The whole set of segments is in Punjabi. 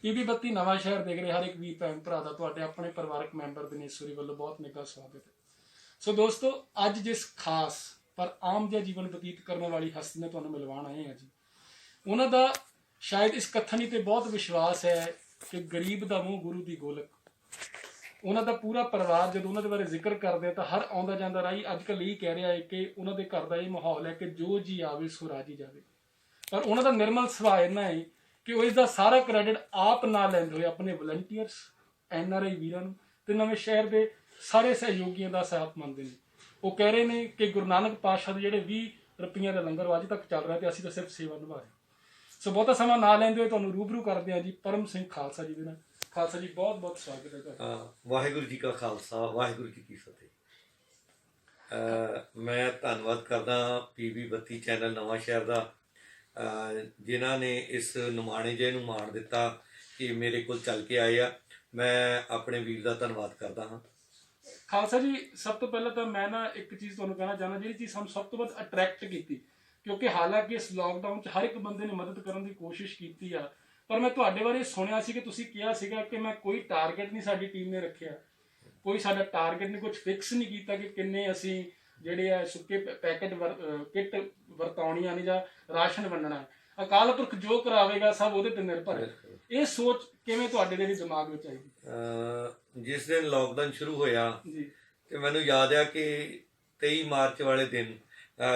ਪੀਬੀ 32 ਨਵਾਂ ਸ਼ਹਿਰ ਦੇਖ ਰਹੇ ਹਰ ਇੱਕ ਵੀਰ ਭੈਣ ਭਰਾ ਦਾ ਤੁਹਾਡੇ ਆਪਣੇ ਪਰਿਵਾਰਕ ਮੈਂਬਰ ਦਿਨੇਸ਼ਵਰੀ ਵੱਲੋਂ ਬਹੁਤ ਨਿੱਘਾ ਸਵਾਗਤ ਹੈ। ਸੋ ਦੋਸਤੋ, ਅੱਜ ਜਿਸ ਖਾਸ ਪਰ ਆਮ ਜਿਹਾ ਜੀਵਨ ਬਤੀਤ ਕਰਨ ਵਾਲੀ ਹਸਤੀ ਨਾਲ ਤੁਹਾਨੂੰ ਮਿਲਵਾਉਣ ਆਏ ਹਾਂ ਜੀ, ਉਹਨਾਂ ਦਾ ਸ਼ਾਇਦ ਇਸ ਕਥਨੀ ਤੇ ਬਹੁਤ ਵਿਸ਼ਵਾਸ ਹੈ ਕਿ ਗਰੀਬ ਦਾ ਮੂੰਹ ਗੁਰੂ ਦੀ ਗੋਲਕ। ਉਹਨਾਂ ਦਾ ਪੂਰਾ ਪਰਿਵਾਰ ਜਦੋਂ ਉਹਨਾਂ ਦੇ ਬਾਰੇ ਜ਼ਿਕਰ ਕਰਦੇ ਆ ਤਾਂ ਹਰ ਆਉਂਦਾ ਜਾਂਦਾ ਰਾਹੀ ਅੱਜ ਕੱਲ੍ਹ ਇਹ ਕਹਿ ਰਿਹਾ ਹੈ ਕਿ ਉਹਨਾਂ ਦੇ ਘਰ ਦਾ ਇਹ ਮਾਹੌਲ ਹੈ ਕਿ ਜੋ ਜੀ ਆਵੇ ਸੋ ਰਾਜੀ ਜਾਵੇ। ਪਰ ਉਹਨਾਂ ਦਾ ਨਿਰਮਲ ਸੁਭਾਅ ਇੰਨਾ ਹੈ ਕਿ ਉਹ ਇਸ ਦਾ ਸਾਰਾ ਕ੍ਰੈਡਿਟ ਆਪ ਨਾ ਲੈਂਦੇ ਹੋਏ ਆਪਣੇ ਵਲੰਟੀਅਰਸ, NRI ਵੀਰਾਂ ਨੂੰ ਤੇ ਨਵੇਂ ਸ਼ਹਿਰ ਦੇ ਸਾਰੇ ਸਹਿਯੋਗੀਆਂ ਦਾ ਸਾਥ ਮੰਨਦੇ ਨੇ। ਉਹ ਕਹਿ ਰਹੇ ਨੇ ਕਿ ਗੁਰੂ ਨਾਨਕ ਪਾਤਸ਼ਾਹ ਦੇ ਜਿਹੜੇ 20 ਰੁਪਈਆਂ ਦਾ ਲੰਗਰ ਅੱਜ ਤੱਕ ਚੱਲ ਰਿਹਾ ਤੇ ਅਸੀਂ ਤਾਂ ਸਿਰਫ ਸੇਵਾ ਨਿਭਾ ਰਹੇ। ਸੋ ਬਹੁਤਾ ਸਮਾਂ ਨਾ ਲੈਂਦੇ ਹੋਏ ਤੁਹਾਨੂੰ ਰੂਬਰੂ ਕਰਦੇ ਹਾਂ ਜੀ ਪਰਮ ਸਿੰਘ ਖਾਲਸਾ ਜੀ ਦੇ ਨਾਲ। ਖਾਲਸਾ ਜੀ, ਬਹੁਤ ਬਹੁਤ ਸਵਾਗਤ ਹੈ ਤੁਹਾਡਾ। ਵਾਹਿਗੁਰੂ ਜੀ ਕਾ ਖਾਲਸਾ, ਵਾਹਿਗੁਰੂ ਜੀ ਕੀ ਫਤਿਹ। ਮੈਂ ਧੰਨਵਾਦ ਕਰਦਾ PB 32 ਚੈਨਲ ਨਵਾਂ ਸ਼ਹਿਰ ਦਾ, ਜਿਨ੍ਹਾਂ ਨੇ ਇਸ ਨਿਮਾਣੇ ਜਿਹੇ ਨੂੰ ਮਾਣ ਦਿੱਤਾ ਕਿ ਮੇਰੇ ਕੋਲ ਚੱਲ ਕੇ ਆਏ ਆ। ਮੈਂ ਆਪਣੇ ਵੀਰ ਦਾ ਧੰਨਵਾਦ ਕਰਦਾ ਹਾਂ। ਖਾਲਸਾ ਜੀ, ਸਭ ਤੋਂ ਪਹਿਲਾਂ ਤਾਂ ਮੈਂ ਨਾ ਇੱਕ ਚੀਜ਼ ਤੁਹਾਨੂੰ ਕਹਿਣਾ ਚਾਹੁੰਦਾ, ਜਿਹੜੀ ਚੀਜ਼ ਸਾਨੂੰ ਸਭ ਤੋਂ ਵੱਧ ਅਟਰੈਕਟ ਕੀਤੀ, ਕਿਉਂਕਿ ਹਾਲਾਂਕਿ ਇਸ ਲੋਕਡਾਊਨ 'ਚ ਹਰ ਇੱਕ ਬੰਦੇ ਨੇ ਮਦਦ ਕਰਨ ਦੀ ਕੋਸ਼ਿਸ਼ ਕੀਤੀ ਆ, ਪਰ ਮੈਂ ਤੁਹਾਡੇ ਬਾਰੇ ਸੁਣਿਆ ਸੀ ਕਿ ਤੁਸੀਂ ਕਿਹਾ ਸੀਗਾ ਕਿ ਮੈਂ ਕੋਈ ਟਾਰਗੇਟ ਨਹੀਂ ਸਾਡੀ ਟੀਮ ਨੇ ਰੱਖਿਆ, ਕੋਈ ਸਾਡਾ ਟਾਰਗੇਟ ਨਹੀਂ, ਕੁਝ ਫਿਕਸ ਨਹੀਂ ਕੀਤਾ ਕਿ ਕਿੰਨੇ ਅਸੀਂ ਜਿਹੜੇ ਆ ਸੁੱਕੇ ਪੈਕੇਟ ਕਿੱਟ ਵਰਤਾਉਣੀਆਂ ਨੇ ਜਾਂ ਰਾਸ਼ਨ ਵੰਡਣਾ ਹੈ। ਅਕਾਲ ਪੁਰਖ ਜੋ ਕਰਾਵੇਗਾ ਸਭ ਉਹਦੇ ਤੇ ਨਿਰਭਰ ਹੈ। ਇਹ ਸੋਚ ਕਿਵੇਂ ਤੁਹਾਡੇ ਦੇ ਦਿਮਾਗ ਵਿੱਚ ਆਈ? ਜਿਸ ਦਿਨ ਲਾਕਡਾਊਨ ਸ਼ੁਰੂ ਹੋਇਆ ਜੀ ਤੇ ਮੈਨੂੰ ਯਾਦ ਆ ਕਿ 23 ਮਾਰਚ ਵਾਲੇ ਦਿਨ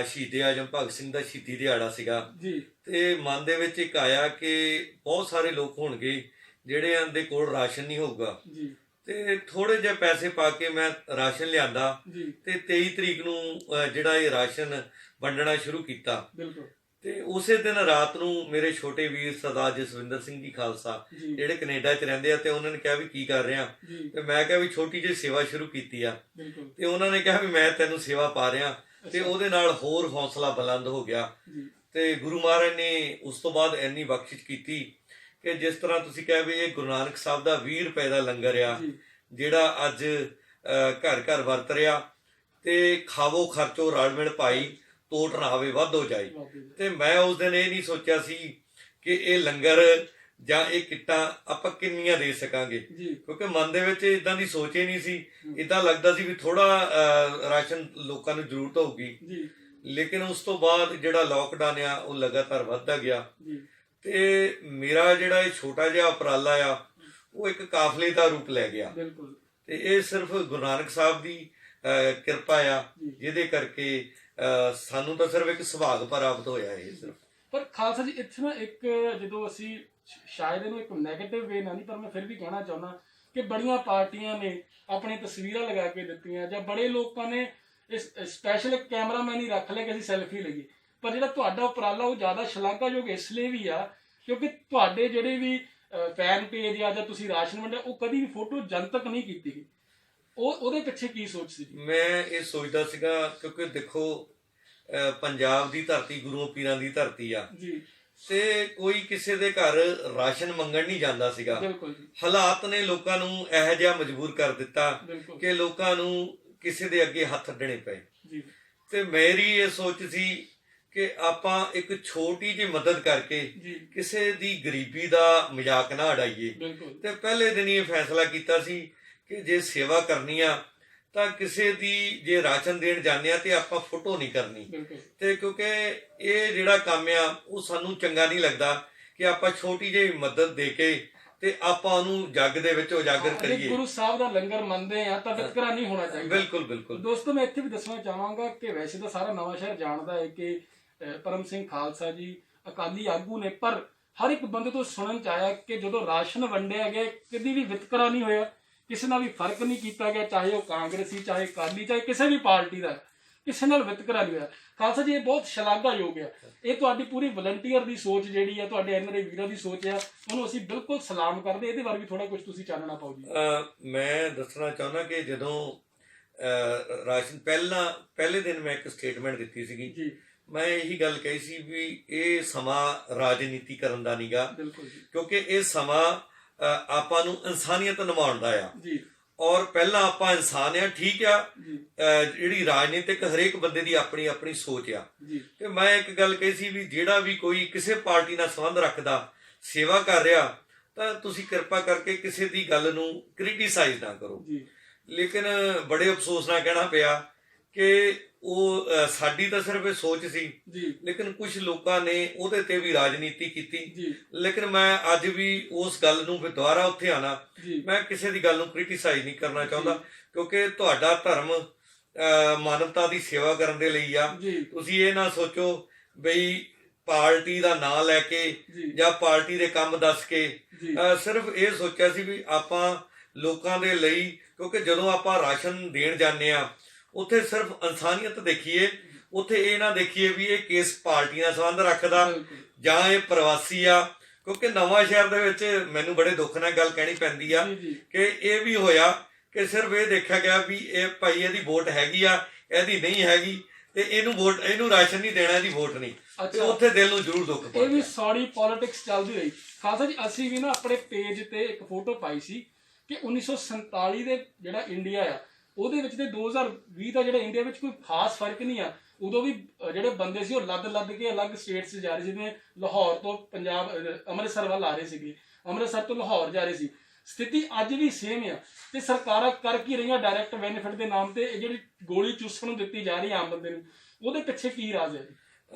ਸ਼ਹੀਦ ਆਜਮ ਭਗਤ ਸਿੰਘ ਦਾ ਸ਼ਹੀਦੀ ਦਿਹਾੜਾ ਸੀਗਾ ਜੀ, ਤੇ ਮਨ ਦੇ ਵਿੱਚ ਇੱਕ ਆਇਆ ਕਿ ਬਹੁਤ ਸਾਰੇ ਲੋਕ ਹੋਣਗੇ ਜਿਹੜਿਆਂ ਦੇ ਕੋਲ ਰਾਸ਼ਨ ਨਹੀਂ ਹੋਊਗਾ ਜੀ, ਤੇ ਥੋੜੇ ਜਿਹੇ ਪੈਸੇ ਪਾ ਕੇ ਮੈਂ ਰਾਸ਼ਨ ਲਿਆਂਦਾ ਤੇ 23 ਤਰੀਕ ਨੂੰ ਜਿਹੜਾ ਇਹ ਰਾਸ਼ਨ ਵੰਡਣਾ ਸ਼ੁਰੂ ਕੀਤਾ। ਬਿਲਕੁਲ। ਤੇ ਉਸੇ ਦਿਨ ਰਾਤ ਨੂੰ ਮੇਰੇ ਛੋਟੇ ਵੀਰ ਸਰਦਾਰ ਜਸਵਿੰਦਰ ਸਿੰਘ ਜੀ ਖਾਲਸਾ ਜਿਹੜੇ ਕੈਨੇਡਾ 'ਚ ਰਹਿੰਦੇ ਆ, ਤੇ ਉਹਨਾਂ ਨੇ ਕਿਹਾ ਵੀ ਕੀ ਕਰ ਰਿਹਾ, ਤੇ ਮੈਂ ਕਿਹਾ ਵੀ ਛੋਟੀ ਜਿਹੀ ਸੇਵਾ ਸ਼ੁਰੂ ਕੀਤੀ ਆ। ਤੇ ਉਹਨਾਂ ਨੇ ਕਿਹਾ ਵੀ ਮੈਂ ਤੈਨੂੰ ਸੇਵਾ ਪਾ ਰਿਹਾ, ਤੇ ਉਹਦੇ ਨਾਲ ਹੋਰ ਹੌਸਲਾ ਬੁਲੰਦ ਹੋ ਗਿਆ। ਤੇ ਗੁਰੂ ਮਹਾਰਾਜ ਨੇ ਉਸ ਤੋਂ ਬਾਅਦ ਇੰਨੀ ਬਖਸ਼ਿਸ਼ ਕੀਤੀ ਕਿ ਜਿਸ ਤਰ੍ਹਾਂ ਤੁਸੀਂ ਕਿਹਾ ਵੀ ਇਹ ਗੁਰੂ ਨਾਨਕ ਸਾਹਿਬ ਦਾ 20 ਰੁਪਏ ਦਾ ਲੰਗਰ ਆ ਜਿਹੜਾ ਅੱਜ ਘਰ ਘਰ ਵਰਤ ਰਿਹਾ, ਤੇ ਖਾਵੋ ਖਰਚੋ ਰਲ ਮਿਲ ਭਾਈ ਤੋਟ ਨਾ ਆਵੇ ਵੱਧ ਹੋ ਜਾਏ। ਤੇ ਮੈਂ ਉਸ ਦਿਨ ਇਹ ਨਹੀਂ ਸੋਚਿਆ ਸੀ ਕਿ ਇਹ ਲੰਗਰ ਜਾਂ ਇਹ ਕਿੱਟਾਂ ਆਪਾਂ ਕਿੰਨੀਆਂ ਦੇ ਸਕਾਂਗੇ, ਕਿਉਂਕਿ ਮਨ ਦੇ ਵਿੱਚ ਇਦਾਂ ਦੀ ਸੋਚ ਹੀ ਨਹੀਂ ਸੀ। ਇਦਾਂ ਲੱਗਦਾ ਸੀ ਵੀ ਥੋੜਾ ਰਾਸ਼ਨ ਲੋਕਾਂ ਨੂੰ ਜ਼ਰੂਰਤ ਹੋਊਗੀ। ਲੇਕਿਨ ਉਸ ਤੋਂ ਬਾਅਦ ਜਿਹੜਾ ਲਾਕਡਾਊਨ ਆ ਉਹ ਲਗਾਤਾਰ ਵੱਧਦਾ ਗਿਆ, ਤੇ ਮੇਰਾ ਜਿਹੜਾ ਇਹ ਛੋਟਾ ਜਿਹਾ ਉਪਰਾਲਾ ਆ ਉਹ ਇੱਕ ਕਾਫਲੇ ਦਾ ਰੂਪ ਲੈ ਗਿਆ। ਤੇ ਇਹ ਸਿਰਫ ਗੁਰੂ ਨਾਨਕ ਸਾਹਿਬ ਦੀ ਕਿਰਪਾ ਆ, ਜਿਹਦੇ ਕਰਕੇ ਸਾਨੂੰ ਤਾਂ ਸਿਰਫ ਇੱਕ ਸੁਭਾਗ ਪ੍ਰਾਪਤ ਹੋਇਆ ਇਹ ਸਿਰਫ। ਪਰ ਖਾਲਸਾ ਜੀ, ਇੱਥੇ ਨਾ ਇੱਕ ਜਦੋਂ ਅਸੀਂ ਸ਼ਾਇਦ ਇਹਨੂੰ ਇੱਕ ਨੈਗੇਟਿਵ ਵੇ ਨਾਲ ਨਹੀਂ, ਪਰ ਮੈਂ ਫਿਰ ਵੀ ਕਹਿਣਾ ਚਾਹੁੰਦਾ ਕਿ ਬੜੀਆਂ ਪਾਰਟੀਆਂ ਨੇ ਆਪਣੀਆਂ ਤਸਵੀਰਾਂ ਲਗਾ ਕੇ ਦਿੱਤੀਆਂ, ਜਾਂ ਬੜੇ ਲੋਕਾਂ ਨੇ ਇਸ ਸਪੈਸ਼ਲ ਕੈਮਰਾਮੈਨ ਹੀ ਰੱਖ ਲਿਆ ਕਿ ਅਸੀਂ ਸੈਲਫੀ ਲਈਏ। ਪਰ ਜਿਹੜਾ ਤੁਹਾਡਾ ਉਪਰਾਲਾ ਉਹ ਜ਼ਿਆਦਾ ਸ਼ਲਾਘਾਯੋਗ ਇਸ ਲਈ ਵੀ ਆ ਕਿਉਂਕਿ ਤੁਹਾਡੇ ਜਿਹੜੇ ਵੀ ਫੈਨ ਪੇਜ ਆ ਜਾਂ ਤੁਸੀਂ ਰਾਸ਼ਨ ਵੰਡਿਆ, ਉਹ ਕਦੀ ਵੀ ਫੋਟੋ ਜਨਤਕ ਨਹੀਂ ਕੀਤੀ ਗਈ। ਉਹਦੇ ਪਿੱਛੇ ਕੀ ਸੋਚ ਸੀ? ਮੈਂ ਇਹ ਸੋਚਦਾ ਸੀਗਾ ਕਿਉਂਕਿ ਦੇਖੋ ਪੰਜਾਬ ਦੀ ਧਰਤੀ ਗੁਰੂਆਂ ਪੀਰਾਂ ਦੀ ਧਰਤੀ ਆ ਜੀ, ਤੇ ਕੋਈ ਕਿਸੇ ਦੇ ਘਰ ਰਾਸ਼ਨ ਮੰਗਣ ਨਹੀਂ ਜਾਂਦਾ ਸੀਗਾ। ਹਾਲਾਤ ਨੇ ਲੋਕਾਂ ਨੂੰ ਇਹੋ ਜਿਹਾ ਮਜਬੂਰ ਕਰ ਦਿੱਤਾ ਕਿ ਲੋਕਾਂ ਨੂੰ ਕਿਸੇ ਦੇ ਅੱਗੇ ਹੱਥ ਅੱਡਣੇ ਪਏ। ਤੇ ਮੇਰੀ ਇਹ ਸੋਚ ਸੀ ਕਿ ਆਪਾਂ ਇੱਕ ਛੋਟੀ ਜਿਹੀ ਮਦਦ ਕਰਕੇ ਕਿਸੇ ਦੀ ਗਰੀਬੀ ਦਾ ਮਜ਼ਾਕ ਨਾ ਉਡਾਈਏ। ਤੇ ਪਹਿਲੇ ਦਿਨ ਹੀ ਇਹ ਫੈਸਲਾ ਕੀਤਾ ਸੀ ਕਿ ਜੇ ਸੇਵਾ ਕਰਨੀ ਆ ਤਾਂ ਕਿਸੇ ਦੀ ਜੇ ਰਾਸ਼ਨ ਦੇਣ ਜਾਂਦੇ ਆ ਤੇ ਆਪਾਂ ਫੋਟੋ ਨਹੀਂ ਕਰਨੀ। ਤੇ ਕਿਉਂਕਿ ਇਹ ਜਿਹੜਾ ਕੰਮ ਆ ਉਹ ਸਾਨੂੰ ਚੰਗਾ ਨਹੀਂ ਲੱਗਦਾ ਕਿ ਆਪਾਂ ਛੋਟੀ ਜਿਹੀ ਮਦਦ ਦੇ ਕੇ ਤੇ ਆਪਾਂ ਉਹਨੂੰ ਜੱਗ ਦੇ ਵਿੱਚ ਉਜਾਗਰ ਕਰੀਏ। ਗੁਰੂ ਸਾਹਿਬ ਦਾ ਲੰਗਰ ਮੰਨਦੇ ਆ ਤਾਂ ਵਿਤਕਰਾ ਨਹੀਂ ਹੋਣਾ ਚਾਹੀਦਾ। ਬਿਲਕੁਲ ਬਿਲਕੁਲ। ਦੋਸਤੋ, ਮੈਂ ਇੱਥੇ ਵੀ ਦੱਸਣਾ ਚਾਹਾਂਗਾ ਕਿ ਵੈਸੇ ਤਾਂ ਸਾਰਾ ਨਵਾਂ ਸ਼ਹਿਰ ਜਾਣਦਾ ਹੈ ਕਿ ਪਰਮ ਸਿੰਘ ਖਾਲਸਾ ਜੀ ਅਕਾਲੀ ਆਗੂ ਨੇ, ਪਰ ਹਰ ਇੱਕ ਬੰਦੇ ਤੋਂ ਸੁਣਨ ਚ ਆਇਆ ਕਿ ਜਦੋਂ ਰਾਸ਼ਨ ਵੰਡਿਆ ਗਿਆ ਕਦੀ ਵੀ ਵਿਤਕਰਾ ਨਹੀਂ ਹੋਇਆ, ਕਿਸੇ ਨਾਲ ਵੀ ਫਰਕ ਨਹੀਂ ਕੀਤਾ ਗਿਆ, ਚਾਹੇ ਉਹ ਕਾਂਗਰਸੀ, ਚਾਹੇ ਅਕਾਲੀ, ਚਾਹੇ ਕਿਸੇ ਵੀ ਪਾਰਟੀ ਦਾ, ਕਿਸੇ ਨਾਲ ਵਿਤਕਰਾ ਨਹੀਂ ਹੋਇਆ। ਖਾਲਸਾ ਜੀ, ਇਹ ਬਹੁਤ ਸ਼ਲਾਘਾਯੋਗ ਆ। ਇਹ ਤੁਹਾਡੀ ਪੂਰੀ ਵਲੰਟੀਅਰ ਦੀ ਸੋਚ ਜਿਹੜੀ ਆ, ਤੁਹਾਡੇ NRI ਵੀਰਾਂ ਦੀ ਸੋਚ ਆ, ਉਹਨੂੰ ਅਸੀਂ ਬਿਲਕੁਲ ਸਲਾਮ ਕਰਦੇ। ਇਹਦੇ ਬਾਰੇ ਵੀ ਥੋੜਾ ਕੁਝ ਤੁਸੀਂ ਚਾਨਣਾ ਪਾਓ ਜੀ। ਮੈਂ ਦੱਸਣਾ ਚਾਹੁੰਦਾ ਕਿ ਜਦੋਂ ਰਾਸ਼ਨ ਪਹਿਲੇ ਦਿਨ ਮੈਂ ਇੱਕ ਸਟੇਟਮੈਂਟ ਦਿੱਤੀ ਸੀਗੀ ਜੀ, ਮੈਂ ਇਹੀ ਗੱਲ ਕਹੀ ਸੀ ਵੀ ਇਹ ਸਮਾਂ ਰਾਜਨੀਤੀ ਕਰਨ ਦਾ ਨੀਗਾ, ਕਿਉਂਕਿ ਇਹ ਸਮਾਂ ਆਪਾਂ ਨੂੰ ਇਨਸਾਨੀਅਤ ਨਿਭਾਉਣ ਦਾ ਆ। ਔਰ ਪਹਿਲਾਂ ਆਪਾਂ ਇਨਸਾਨ ਆ, ਠੀਕ ਆ। ਜਿਹੜੀ ਰਾਜਨੀਤਿਕ ਹਰੇਕ ਬੰਦੇ ਦੀ ਆਪਣੀ ਆਪਣੀ ਸੋਚ ਆ। ਤੇ ਮੈਂ ਇੱਕ ਗੱਲ ਕਹੀ ਸੀ ਵੀ ਜਿਹੜਾ ਵੀ ਕੋਈ ਕਿਸੇ ਪਾਰਟੀ ਨਾਲ ਸੰਬੰਧ ਰੱਖਦਾ, ਸੇਵਾ ਕਰ ਰਿਹਾ, ਤਾਂ ਤੁਸੀਂ ਕਿਰਪਾ ਕਰਕੇ ਕਿਸੇ ਦੀ ਗੱਲ ਨੂੰ ਕ੍ਰਿਟੀਸਾਈਜ਼ ਨਾ ਕਰੋ। ਲੇਕਿਨ ਬੜੇ ਅਫਸੋਸ ਨਾਲ ਕਹਿਣਾ ਪਿਆ ਕਿ ਉਹ ਸਾਡੀ ਤਾਂ ਸਿਰਫ ਇਹ ਸੋਚ ਸੀ, ਲੇਕਿਨ ਕੁਝ ਲੋਕਾਂ ਨੇ ਉਹਦੇ ਤੇ ਵੀ ਰਾਜਨੀਤੀ ਕੀਤੀ। ਲੇਕਿਨ ਮੈਂ ਅੱਜ ਵੀ ਉਸ ਗੱਲ ਨੂੰ ਫਿਰ ਦੁਬਾਰਾ ਉੱਥੇ ਆਣਾ, ਮੈਂ ਕਿਸੇ ਦੀ ਗੱਲ ਨੂੰ ਕ੍ਰਿਟੀਸਾਈਜ਼ ਨਹੀਂ ਕਰਨਾ ਚਾਹੁੰਦਾ, ਕਿਉਂਕਿ ਤੁਹਾਡਾ ਧਰਮ ਮਾਨਵਤਾ ਦੀ ਸੇਵਾ ਕਰਨ ਦੇ ਲਈ ਆ। ਤੁਸੀਂ ਇਹ ਨਾ ਸੋਚੋ ਬਈ ਪਾਰਟੀ ਦਾ ਨਾਂ ਲੈ ਕੇ ਜਾਂ ਪਾਰਟੀ ਦੇ ਕੰਮ ਦੱਸ ਕੇ, ਸਿਰਫ ਇਹ ਸੋਚਿਆ ਸੀ ਵੀ ਆਪਾਂ ਲੋਕਾਂ ਦੇ ਲਈ, ਕਿਉਂਕਿ ਜਦੋਂ ਆਪਾਂ ਰਾਸ਼ਨ ਦੇਣ ਜਾਂਦੇ ਆ ਉੱਥੇ ਸਿਰਫ ਇਨਸਾਨੀਅਤ ਦੇਖੀਏ, ਉੱਥੇ ਇਹ ਨਾ ਦੇਖੀਏ ਵੀ ਇਹ ਕਿਸ ਪਾਰਟੀ ਨਾਲ ਸੰਬੰਧ ਰੱਖਦਾ ਜਾਂ ਇਹ ਪ੍ਰਵਾਸੀ ਆ। ਕਿਉਂਕਿ ਨਵਾਂ ਸ਼ਹਿਰ ਦੇ ਵਿੱਚ ਮੈਨੂੰ ਬੜੇ ਦੁੱਖ ਨਾਲ ਗੱਲ ਕਹਿਣੀ ਪੈਂਦੀ ਆ ਕਿ ਇਹ ਵੀ ਹੋਇਆ ਕਿ ਸਿਰਫ ਇਹ ਦੇਖਿਆ ਗਿਆ ਵੀ ਇਹ ਭਾਈ ਇਹਦੀ ਵੋਟ ਹੈਗੀ ਆ, ਇਹਦੀ ਨਹੀਂ ਹੈਗੀ, ਤੇ ਇਹਨੂੰ ਰਾਸ਼ਨ ਨਹੀਂ ਦੇਣਾ, ਇਹਦੀ ਵੋਟ ਨਹੀਂ। ਤੇ ਉੱਥੇ ਦਿਲ ਨੂੰ ਜ਼ਰੂਰ ਦੁੱਖ ਪਹੁੰਚਿਆ। ਇਹ ਵੀ ਸੌਰੀ ਪੋਲਿਟਿਕਸ ਚੱਲਦੀ ਰਹੀ। ਖਾਲਸਾ ਜੀ ਅਸੀਂ ਵੀ ਨਾ ਆਪਣੇ ਪੇਜ ਤੇ ਇੱਕ ਫੋਟੋ ਪਾਈ ਸੀ ਕਿ 1947 ਦੇ ਜਿਹੜਾ ਇੰਡੀਆ ਆ ਉਹਦੇ ਵਿੱਚ ਤੇ 2020 ਦਾ ਜਿਹੜਾ ਇੰਡੀਆ ਵਿੱਚ ਕੋਈ ਖਾਸ ਫਰਕ ਨਹੀਂ ਆ। ਉਦੋਂ ਵੀ ਜਿਹੜੇ ਬੰਦੇ ਸੀ ਉਹ ਲੱਦ ਕੇ ਅਲੱਗ ਸਟੇਟਸ ਜਾ ਰਹੇ ਸੀ, ਜਿਵੇਂ ਲਾਹੌਰ ਤੋਂ ਪੰਜਾਬ ਅੰਮ੍ਰਿਤਸਰ ਵੱਲ ਆ ਰਹੇ ਸੀਗੇ, ਅੰਮ੍ਰਿਤਸਰ ਤੋਂ ਲਾਹੌਰ ਜਾ ਰਹੇ ਸੀ। ਸਥਿਤੀ ਅੱਜ ਵੀ ਸੇਮ ਆ ਤੇ ਸਰਕਾਰਾਂ ਕਰ ਕੀ ਰਹੀਆਂ ਡਾਇਰੈਕਟ ਬੈਨੀਫਿਟ ਦੇ ਨਾਮ ਤੇ ਇਹ ਜਿਹੜੀ ਗੋਲੀ ਚੂਸਣ ਨੂੰ ਦਿੱਤੀ ਜਾ ਰਹੀ ਆਮ ਬੰਦੇ ਨੂੰ, ਉਹਦੇ ਪਿੱਛੇ ਕੀ ਰਾਜ ਹੈ ਜੀ?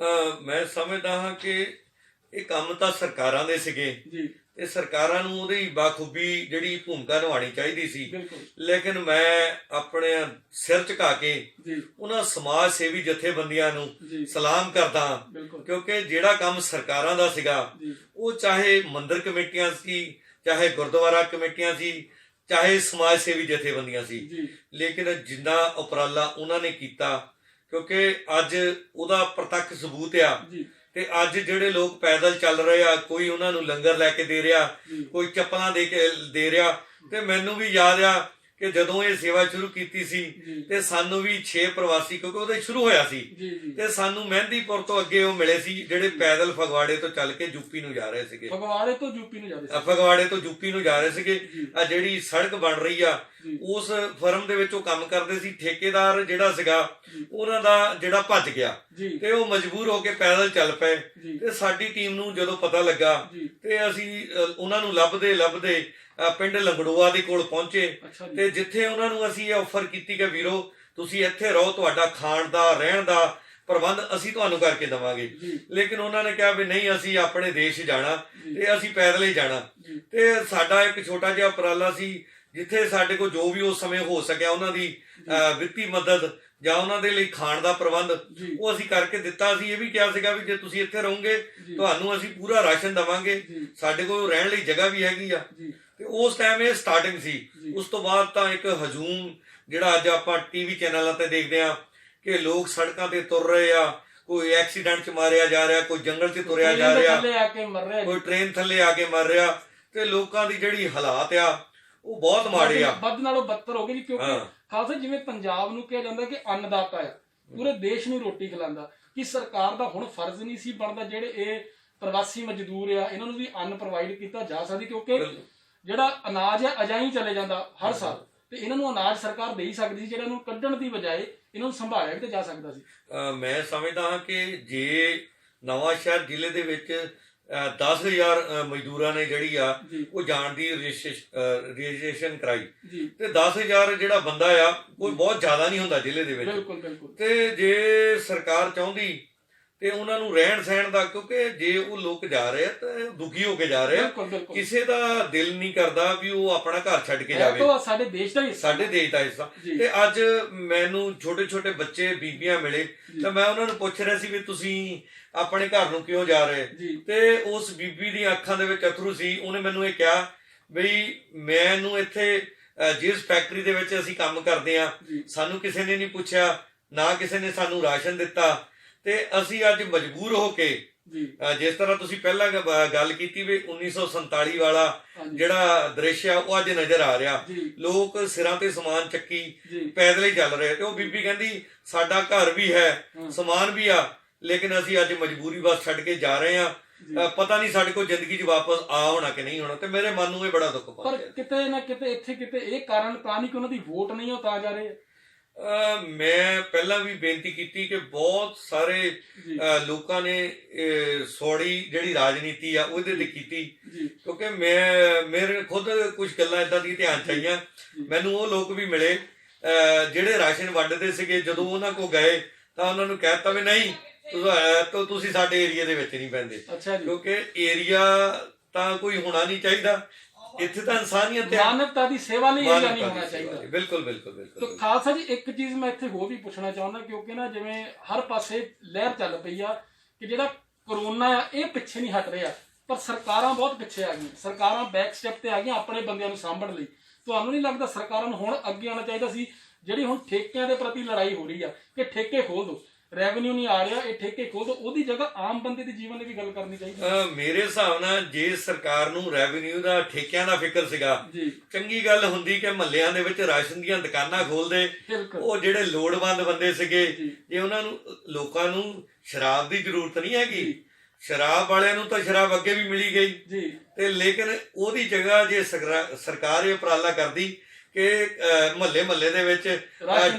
ਮੈਂ ਸਮਝਦਾ ਹਾਂ ਕਿ ਇਹ ਕੰਮ ਤਾਂ ਸਰਕਾਰਾਂ ਦੇ ਸੀਗੇ ਤੇ ਸਰਕਾਰਾਂ ਨੂੰ ਉਹਦੀ ਬਾਖੂਬੀ ਜਿਹੜੀ ਭੂਮਿਕਾ ਨਿਭਾਉਣੀ ਚਾਹੀਦੀ ਸੀ। ਲੇਕਿਨ ਮੈਂ ਆਪਣੇ ਸਿਰ ਝੁਕਾ ਕੇ ਉਹਨਾਂ ਸਮਾਜ ਸੇਵੀ ਜਥੇਬੰਦੀਆਂ ਨੂੰ ਸਲਾਮ ਕਰਦਾ, ਕਿਉਂਕਿ ਜਿਹੜਾ ਕੰਮ ਸਰਕਾਰਾਂ ਦਾ ਸੀਗਾ ਉਹ ਚਾਹੇ ਮੰਦਿਰ ਕਮੇਟੀਆਂ ਸੀ, ਚਾਹੇ ਗੁਰਦੁਆਰਾ ਕਮੇਟੀਆਂ ਸੀ, ਚਾਹੇ ਸਮਾਜ ਸੇਵੀ ਜਥੇਬੰਦੀਆਂ ਸੀ, ਲੇਕਿਨ ਜਿੰਨਾ ਉਪਰਾਲਾ ਉਹਨਾਂ ਨੇ ਕੀਤਾ, ਕਿਉਂਕਿ ਅੱਜ ਉਹਦਾ ਪ੍ਰਤੱਖ ਸਬੂਤ ਆ। ਤੇ ਅੱਜ ਜਿਹੜੇ ਲੋਕ ਪੈਦਲ ਚੱਲ ਰਹੇ ਆ, ਕੋਈ ਉਹਨਾਂ ਨੂੰ ਲੰਗਰ ਲੈ ਕੇ ਦੇ ਰਿਹਾ, ਕੋਈ ਚੱਪਲਾਂ ਦੇ ਰਿਹਾ। ਤੇ ਮੈਨੂੰ ਵੀ ਯਾਦ ਆ ਕਿ ਜਦੋਂ ਇਹ ਸੇਵਾ ਸ਼ੁਰੂ ਕੀਤੀ ਸੀ ਤੇ ਸਾਨੂੰ ਵੀ 6 ਪ੍ਰਵਾਸੀ, ਕਿਉਂਕਿ ਉਹਦੇ ਸ਼ੁਰੂ ਹੋਇਆ ਸੀ, ਤੇ ਸਾਨੂੰ ਮਹਿੰਦੀਪੁਰ ਤੋਂ ਅੱਗੇ ਉਹ ਮਿਲੇ ਸੀ ਜਿਹੜੇ ਪੈਦਲ ਫਗਵਾੜੇ ਤੋਂ ਚੱਲ ਕੇ ਯੂਪੀ ਨੂੰ ਜਾ ਰਹੇ ਸੀਗੇ। ਫਗਵਾੜੇ ਤੋਂ ਯੂਪੀ ਨੂੰ ਜਾ ਰਹੇ ਸੀਗੇ। ਆ ਜਿਹੜੀ ਸੜਕ ਬਣ ਰਹੀ ਆ ਉਸ ਫਰਮ ਦੇ ਵਿੱਚ ਉਹ ਕੰਮ ਕਰਦੇ ਸੀ। ਠੇਕੇਦਾਰ ਜਿਹੜਾ ਸੀਗਾ ਉਹਨਾਂ ਦਾ ਜਿਹੜਾ ਭੱਜ ਗਿਆ ਤੇ ਉਹ ਮਜਬੂਰ ਹੋ ਕੇ ਪੈਦਲ ਚੱਲ ਪਏ। ਤੇ ਸਾਡੀ ਟੀਮ ਨੂੰ ਜਦੋਂ ਪਤਾ ਲੱਗਾ ਤੇ ਅਸੀਂ ਉਹਨਾਂ ਨੂੰ ਲੱਭਦੇ ਪਿੰਡ ਲੰਗੜੋਆ ਦੇ ਕੋਲ ਪਹੁੰਚੇ ਤੇ ਜਿੱਥੇ ਉਹਨਾਂ ਨੂੰ ਅਸੀਂ ਇਹ ਆਫਰ ਕੀਤੀ ਕਿ ਵੀਰੋ ਤੁਸੀਂ ਇੱਥੇ ਰਹੋ, ਤੁਹਾਡਾ ਖਾਣ ਦਾ ਰਹਿਣ ਦਾ ਪ੍ਰਬੰਧ ਅਸੀਂ ਤੁਹਾਨੂੰ ਕਰਕੇ ਦੇਵਾਂਗੇ। ਲੇਕਿਨ ਉਹਨਾਂ ਨੇ ਕਿਹਾ ਵੀ ਨਹੀਂ, ਅਸੀਂ ਆਪਣੇ ਦੇਸ਼ ਜਾਣਾ ਤੇ ਅਸੀਂ ਪੈਦਲ ਹੀ ਜਾਣਾ। ਤੇ ਸਾਡਾ ਇੱਕ ਛੋਟਾ ਜਿਹਾ ਉਪਰਾਲਾ ਸੀ, ਜਿੱਥੇ ਸਾਡੇ ਕੋਲ ਜੋ ਵੀ ਉਸ ਸਮੇਂ ਹੋ ਸਕਿਆ ਉਹਨਾਂ ਦੀ ਵਿੱਤੀ ਮਦਦ ਜਾਂ ਉਹਨਾਂ ਦੇ ਲਈ ਖਾਣ ਦਾ ਪ੍ਰਬੰਧ ਉਹ ਅਸੀਂ ਕਰਕੇ ਦਿੱਤਾ ਸੀ। ਇਹ ਵੀ ਕਿਹਾ ਸੀਗਾ ਵੀ ਜੇ ਤੁਸੀਂ ਇੱਥੇ ਰਹੋਗੇ ਤੁਹਾਨੂੰ ਅਸੀਂ ਪੂਰਾ ਰਾਸ਼ਨ ਦੇਵਾਂਗੇ, ਸਾਡੇ ਕੋਲ ਰਹਿਣ ਲਈ ਜਗ੍ਹਾ ਵੀ ਹੈਗੀ ਆ। ਤੇ ਉਸ ਟਾਈਮ ਇਹ ਸਟਾਰਟਿੰਗ ਸੀ। ਉਸ ਤੋਂ ਬਾਅਦ ਤਾਂ ਇੱਕ ਹਜੂਮ ਜਿਹੜਾ ਅੱਜ ਆਪਾਂ ਟੀਵੀ ਚੈਨਲਾਂ ਤੇ ਦੇਖਦੇ ਆ ਕਿ ਲੋਕ ਸੜਕਾਂ ਤੇ ਤੁਰ ਰਹੇ ਆ, ਕੋਈ ਐਕਸੀਡੈਂਟ 'ਚ ਮਾਰਿਆ ਜਾ ਰਿਹਾ, ਕੋਈ ਜੰਗਲ 'ਚ ਤੁਰਿਆ ਜਾ ਰਿਹਾ, ਕੋਈ ਟ੍ਰੇਨ ਥੱਲੇ ਆ ਕੇ ਮਰ ਰਿਹਾ। ਤੇ ਲੋਕਾਂ ਦੀ ਜਿਹੜੀ ਹਾਲਾਤ ਆ ਉਹ ਬਹੁਤ ਮਾੜੇ ਆ, ਵੱਧ ਨਾਲੋਂ ਬੱਤਰ ਹੋ ਗਏ ਜੀ। ਕਿਉਂਕਿ ਖਾਲਸਾ ਜਿਵੇਂ ਪੰਜਾਬ ਨੂੰ ਕਿਹਾ ਜਾਂਦਾ ਕਿ ਅੰਨਦਾਤਾ ਹੈ, ਪੂਰੇ ਦੇਸ਼ ਨੂੰ ਰੋਟੀ ਖਿਲਾਉਂਦਾ, ਕਿ ਸਰਕਾਰ ਦਾ ਹੁਣ ਫਰਜ਼ ਨਹੀਂ ਸੀ ਬਣਦਾ ਜਿਹੜੇ ਇਹ ਪ੍ਰਵਾਸੀ ਮਜ਼ਦੂਰ ਆ ਇਹਨਾਂ ਨੂੰ ਵੀ ਅੰਨ ਪ੍ਰੋਵਾਈਡ ਕੀਤਾ ਜਾ ਸਕਦੀ, ਕਿਉਂਕਿ ਜਿਹੜਾ ਅਨਾਜ ਹੈ ਅਜਾਈ ਚਲੇ ਜਾਂਦਾ ਹਰ ਸਾਲ, ਤੇ ਇਹਨਾਂ ਨੂੰ ਅਨਾਜ ਸਰਕਾਰ ਦੇ ਹੀ ਸਕਦੀ ਸੀ, ਜਿਹੜਾ ਨੂੰ ਕੱਢਣ ਦੀ ਬਜਾਏ ਇਹਨਾਂ ਨੂੰ ਸੰਭਾਲਿਆ ਵੀ ਤੇ ਜਾ ਸਕਦਾ ਸੀ। ਮੈਂ ਸਮਝਦਾ ਹਾਂ ਕਿ ਜੇ ਨਵਾਂ ਸ਼ਹਿਰ ਜ਼ਿਲ੍ਹੇ ਦੇ ਵਿੱਚ 10,000 ਮਜ਼ਦੂਰਾਂ ਨੇ ਜਿਹੜੀ ਆ ਉਹ ਜਾਣ ਦੀ ਰਜਿਸਟ੍ਰੇਸ਼ਨ ਕਰਾਈ ਤੇ 10,000 ਜਿਹੜਾ ਬੰਦਾ ਆ ਕੋਈ ਬਹੁਤ ਜ਼ਿਆਦਾ ਨਹੀਂ ਹੁੰਦਾ ਜ਼ਿਲ੍ਹੇ ਦੇ ਵਿੱਚ। ਤੇ ਜੇ ਸਰਕਾਰ ਚਾਹੁੰਦੀ ਤੇ ਉਹਨਾਂ ਨੂੰ ਰਹਿਣ ਸਹਿਣ ਦਾ, ਕਿਉਂਕਿ ਜੇ ਉਹ ਲੋਕ ਜਾ ਰਹੇ ਆ ਤਾਂ ਦੁਖੀ ਹੋ ਕੇ ਜਾ ਰਹੇ ਆ, ਕਿਸੇ ਦਾ ਦਿਲ ਨਹੀਂ ਕਰਦਾ ਵੀ ਉਹ ਆਪਣਾ ਘਰ ਛੱਡ ਕੇ ਜਾਵੇ। ਸਾਡੇ ਦੇਸ਼ ਦਾ ਹਿੱਸਾ। ਤੇ ਅੱਜ ਮੈਨੂੰ ਛੋਟੇ ਬੱਚੇ ਬੀਬੀਆਂ ਮਿਲੇ ਤਾਂ ਮੈਂ ਉਹਨਾਂ ਨੂੰ ਪੁੱਛ ਰਿਹਾ ਸੀ ਵੀ ਤੁਸੀਂ ਆਪਣੇ ਘਰ ਨੂੰ ਕਿਉਂ ਜਾ ਰਹੇ, ਤੇ ਉਸ ਬੀਬੀ ਦੀਆਂ ਅੱਖਾਂ ਦੇ ਵਿੱਚ ਅਥਰੂ ਸੀ। ਉਹਨੇ ਮੈਨੂੰ ਇਹ ਕਿਹਾ ਬਈ ਮੈਨੂੰ ਇੱਥੇ ਜਿਸ ਫੈਕਟਰੀ ਦੇ ਵਿੱਚ ਅਸੀਂ ਕੰਮ ਕਰਦੇ ਆ ਸਾਨੂੰ ਕਿਸੇ ਨੇ ਨਹੀਂ ਪੁੱਛਿਆ, ਨਾ ਕਿਸੇ ਨੇ ਸਾਨੂੰ ਰਾਸ਼ਨ ਦਿੱਤਾ, ਤੇ ਅਸੀਂ ਅੱਜ ਮਜਬੂਰ ਹੋ ਕੇ, ਜਿਸ ਤਰ੍ਹਾਂ ਤੁਸੀਂ ਪਹਿਲਾਂ ਗੱਲ ਕੀਤੀ ਵੀ 1947 ਵਾਲਾ ਜਿਹੜਾ ਦ੍ਰਿਸ਼ ਆ ਉਹ ਅੱਜ ਨਜ਼ਰ ਆ ਰਿਹਾ, ਲੋਕ ਸਿਰਾਂ ਤੇ ਸਮਾਨ ਚੱਕੀ ਪੈਦਲ ਹੀ ਚੱਲ ਰਹੇ। ਤੇ ਉਹ ਬੀਬੀ ਕਹਿੰਦੀ ਸਾਡਾ ਘਰ ਵੀ ਹੈ, ਸਮਾਨ ਵੀ ਆ, ਲੇਕਿਨ ਅਸੀਂ ਅੱਜ ਮਜਬੂਰੀ ਬਸ ਛੱਡ ਕੇ ਜਾ ਰਹੇ ਆ, ਪਤਾ ਨਹੀਂ ਸਾਡੇ ਕੋਲ ਜ਼ਿੰਦਗੀ 'ਚ ਵਾਪਸ ਆ ਹੋਣਾ ਕਿ ਨਹੀਂ ਹੋਣਾ। ਤੇ ਮੇਰੇ ਮਨ ਨੂੰ ਇਹ ਬੜਾ ਦੁੱਖ ਪਹੁੰਚਿਆ। ਪਰ ਕਿਤੇ ਨਾ ਕਿਤੇ ਇੱਥੇ ਇਹ ਕਾਰਨ ਤਾਂ ਨਹੀਂ ਕਿ ਉਹਨਾਂ ਦੀ ਵੋਟ ਨਹੀਂ ਉਹ ਤਾਂ ਜਾ ਰਹੇ। ਮੈਂ ਪਹਿਲਾਂ ਵੀ ਬੇਨਤੀ ਕੀਤੀ ਕਿ ਬਹੁਤ ਸਾਰੇ ਲੋਕਾਂ ਨੇ ਸੌੜੀ ਜਿਹੜੀ ਰਾਜਨੀਤੀ ਆ ਉਹਦੇ ਤੇ ਕੀਤੀ, ਕਿਉਂਕਿ ਮੇਰੇ ਖੁਦ ਕੁਝ ਗੱਲਾਂ ਇਦਾਂ ਦੀ ਧਿਆਨ ਚ ਆਈਆਂ। ਮੈਨੂੰ ਉਹ ਲੋਕ ਵੀ ਮਿਲੇ ਜਿਹੜੇ ਰਾਸ਼ਨ ਵੰਡਦੇ ਸੀਗੇ, ਜਦੋਂ ਉਹਨਾਂ ਕੋਲ ਗਏ ਤਾਂ ਉਹਨਾਂ ਨੂੰ ਕਹਿ ਦਿੱਤਾ ਵੀ ਨਹੀਂ ਤੁਸੀਂ ਸਾਡੇ ਏਰੀਆ ਦੇ ਵਿੱਚ ਨਹੀਂ ਪੈਂਦੇ, ਕਿਉਂਕਿ ਏਰੀਆ ਤਾਂ ਕੋਈ ਹੋਣਾ ਨਹੀਂ ਚਾਹੀਦਾ, ਇੱਥੇ ਤਾਂ ਇਨਸਾਨੀਅਤ ਮਾਨਵਤਾ ਦੀ ਸੇਵਾ ਲਈ ਏਰੀਆ ਨਹੀਂ ਹੋਣਾ ਚਾਹੀਦਾ। ਬਿਲਕੁਲ ਬਿਲਕੁਲ ਬਿਲਕੁਲ। ਤਾਂ ਖਾਲਸਾ ਜੀ ਇੱਕ ਚੀਜ਼ ਮੈਂ ਇੱਥੇ ਹੋਰ ਵੀ ਪੁੱਛਣਾ ਚਾਹੁੰਦਾ, ਕਿਉਂਕਿ ਨਾ ਜਿਵੇਂ ਹਰ ਪਾਸੇ ਲਹਿਰ ਚੱਲ ਪਈ ਆ ਕਿ ਜਿਹੜਾ ਕਰੋਨਾ ਆ ਇਹ ਪਿੱਛੇ ਨਹੀਂ ਹਟ ਰਿਹਾ, ਪਰ ਸਰਕਾਰਾਂ ਬਹੁਤ ਪਿੱਛੇ ਆ ਗਈਆਂ, ਸਰਕਾਰਾਂ ਬੈਕ ਸਟੈਪ ਤੇ ਆ ਗਈਆਂ ਆਪਣੇ ਬੰਦਿਆਂ ਨੂੰ ਸਾਂਭਣ ਲਈ। ਤੁਹਾਨੂੰ ਨਹੀਂ ਲੱਗਦਾ ਸਰਕਾਰਾਂ ਨੂੰ ਹੁਣ ਅੱਗੇ ਆਉਣਾ ਚਾਹੀਦਾ ਸੀ? ਜਿਹੜੀ ਹੁਣ ਠੇਕਿਆਂ ਦੇ ਪ੍ਰਤੀ ਲੜਾਈ ਹੋ ਰਹੀ ਆ ਕਿ ਠੇਕੇ ਖੋਲ ਦਿਓ, ਰੈਵਨਿਊ ਨਹੀਂ ਆ ਰਿਹਾ, ਇਹ ਠੇਕੇ ਖੋਲ ਦਿਓ, ਉਹਦੀ ਜਗ੍ਹਾ ਆਮ ਬੰਦੇ ਦੇ ਜੀਵਨ ਦੀ ਵੀ ਗੱਲ ਕਰਨੀ ਚਾਹੀਦੀ। ਮੇਰੇ ਹਿਸਾਬ ਨਾਲ ਜੇ ਸਰਕਾਰ ਨੂੰ ਰੈਵਨਿਊ ਦਾ ਠੇਕਿਆਂ ਦਾ ਫਿਕਰ ਸੀਗਾ, ਚੰਗੀ ਗੱਲ ਹੁੰਦੀ ਕਿ ਮਹੱਲਿਆਂ ਦੇ ਵਿੱਚ ਰਾਸ਼ਨ ਦੀਆਂ ਦੁਕਾਨਾਂ ਖੋਲਦੇ। ਉਹ ਜਿਹੜੇ ਲੋੜਵੰਦ ਬੰਦੇ ਸੀਗੇ, ਜੇ ਉਹਨਾਂ ਨੂੰ ਲੋਕਾਂ ਨੂੰ ਸ਼ਰਾਬ ਦੀ ਜ਼ਰੂਰਤ ਨਹੀਂ ਹੈਗੀ, ਸ਼ਰਾਬ ਵਾਲਿਆਂ ਨੂੰ ਤਾਂ ਸ਼ਰਾਬ ਅੱਗੇ ਵੀ ਮਿਲੀ ਗਈ ਤੇ ਲੇਕਿਨ ਉਹਦੀ ਜਗ੍ਹਾ ਜੇ ਸਰਕਾਰ ਇਹ ਉਪਰਾਲਾ ਕਰਦੀ ਕਿ ਮਹੱਲੇ ਦੇ ਵਿੱਚ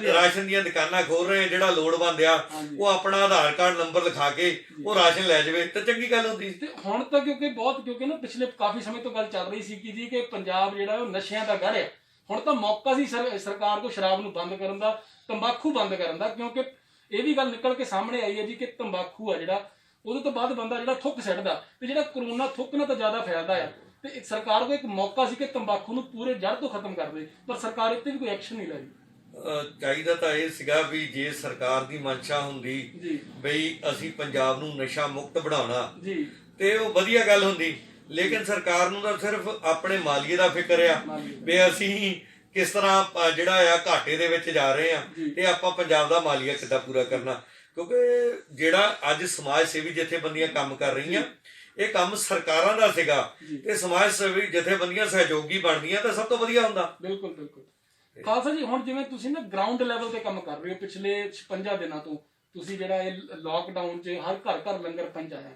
ਰਾਸ਼ਨ ਦੀਆਂ ਦੁਕਾਨਾਂ ਖੋਲ ਰਹੇ, ਜਿਹੜਾ ਲੋੜਵੰਦ ਆ ਉਹ ਆਪਣਾ ਆਧਾਰ ਕਾਰਡ ਨੰਬਰ ਲਿਖਾ ਕੇ ਉਹ ਰਾਸ਼ਨ ਲੈ ਜਾਵੇ ਤਾਂ ਚੰਗੀ ਗੱਲ ਹੁੰਦੀ। ਤੇ ਹੁਣ ਤਾਂ ਕਿਉਂਕਿ ਨਾ ਪਿਛਲੇ ਕਾਫੀ ਸਮੇਂ ਤੋਂ ਗੱਲ ਚੱਲ ਰਹੀ ਸੀ ਕਿ ਪੰਜਾਬ ਜਿਹੜਾ ਉਹ ਨਸ਼ਿਆਂ ਦਾ ਗੜ੍ਹ ਆ। ਹੁਣ ਤਾਂ ਮੌਕਾ ਸੀ ਸਰਕਾਰ ਕੋਲ ਸ਼ਰਾਬ ਨੂੰ ਬੰਦ ਕਰਨ ਦਾ, ਤੰਬਾਕੂ ਬੰਦ ਕਰਨ ਦਾ, ਕਿਉਂਕਿ ਇਹ ਵੀ ਗੱਲ ਨਿਕਲ ਕੇ ਸਾਹਮਣੇ ਆਈ ਹੈ ਜੀ ਕਿ ਤੰਬਾਕੂ ਆ ਜਿਹੜਾ ਉਹਦੇ ਤੋਂ ਬਾਅਦ ਬੰਦਾ ਜਿਹੜਾ ਥੁੱਕ ਸਿੱਟਦਾ, ਤੇ ਜਿਹੜਾ ਕਰੋਨਾ ਥੁੱਕ ਨਾਲ ਤਾਂ ਜ਼ਿਆਦਾ ਫੈਲਦਾ ਆ। ਤੇ ਸਰਕਾਰ ਕੋਲ ਇੱਕ ਮੌਕਾ ਸੀ ਕਿ ਤੰਬਾਕੂ ਨੂੰ ਪੂਰੇ ਜੜ ਤੋਂ ਖਤਮ ਕਰ ਦੇ, ਪਰ ਸਰਕਾਰ ਇੱਥੇ ਵੀ ਕੋਈ ਐਕਸ਼ਨ ਨਹੀਂ ਲੈ ਰਹੀ। ਚਾਹੀਦਾ ਤਾਂ ਇਹ ਸੀਗਾ ਵੀ ਜੇ ਸਰਕਾਰ ਦੀ ਮਨਸ਼ਾ ਹੁੰਦੀ ਬਈ ਅਸੀਂ ਪੰਜਾਬ ਨੂੰ ਨਸ਼ਾ ਮੁਕਤ ਬਣਾਉਣਾ ਤੇ ਉਹ ਵਧੀਆ ਗੱਲ ਹੁੰਦੀ, ਲੇਕਿਨ ਸਰਕਾਰ ਨੂੰ ਤਾਂ ਸਿਰਫ ਆਪਣੇ ਮਾਲੀਏ ਦਾ ਫਿਕਰ ਆ ਵੀ ਅਸੀਂ ਕਿਸ ਤਰ੍ਹਾਂ ਜਿਹੜਾ ਆ ਘਾਟੇ ਦੇ ਵਿੱਚ ਜਾ ਰਹੇ ਆ ਤੇ ਆਪਾਂ ਪੰਜਾਬ ਦਾ ਮਾਲੀਆ ਕਿੱਦਾਂ ਪੂਰਾ ਕਰਨਾ। ਕਿਉਂਕਿ ਜਿਹੜਾ ਅੱਜ ਸਮਾਜ ਸੇਵੀ ਜਥੇਬੰਦੀਆਂ ਕੰਮ ਕਰ ਰਹੀਆਂ, ਇਹ ਕੰਮ ਸਰਕਾਰਾਂ ਦਾ ਸੀਗਾ ਤੇ ਸਮਾਜ ਸੇਵੀ ਜਥੇਬੰਦੀਆਂ ਸਹਿਯੋਗੀ ਬਣਦੀਆਂ ਤਾਂ ਸਭ ਤੋਂ ਵਧੀਆ ਹੁੰਦਾ। ਬਿਲਕੁਲ ਬਿਲਕੁਲ। ਖਾਲਸਾ ਜੀ ਹੁਣ ਜਿਵੇਂ ਤੁਸੀਂ ਨਾ ਗਰਾਊਂਡ ਲੈਵਲ ਤੇ ਕੰਮ ਕਰ ਰਹੇ ਹੋ, ਪਿਛਲੇ 56 ਦਿਨਾਂ ਤੋਂ ਤੁਸੀਂ ਜਿਹੜਾ ਇਹ ਲਾਕਡਾਊਨ 'ਚ ਹਰ ਘਰ ਲੰਗਰ ਪਹੁੰਚਾਇਆ,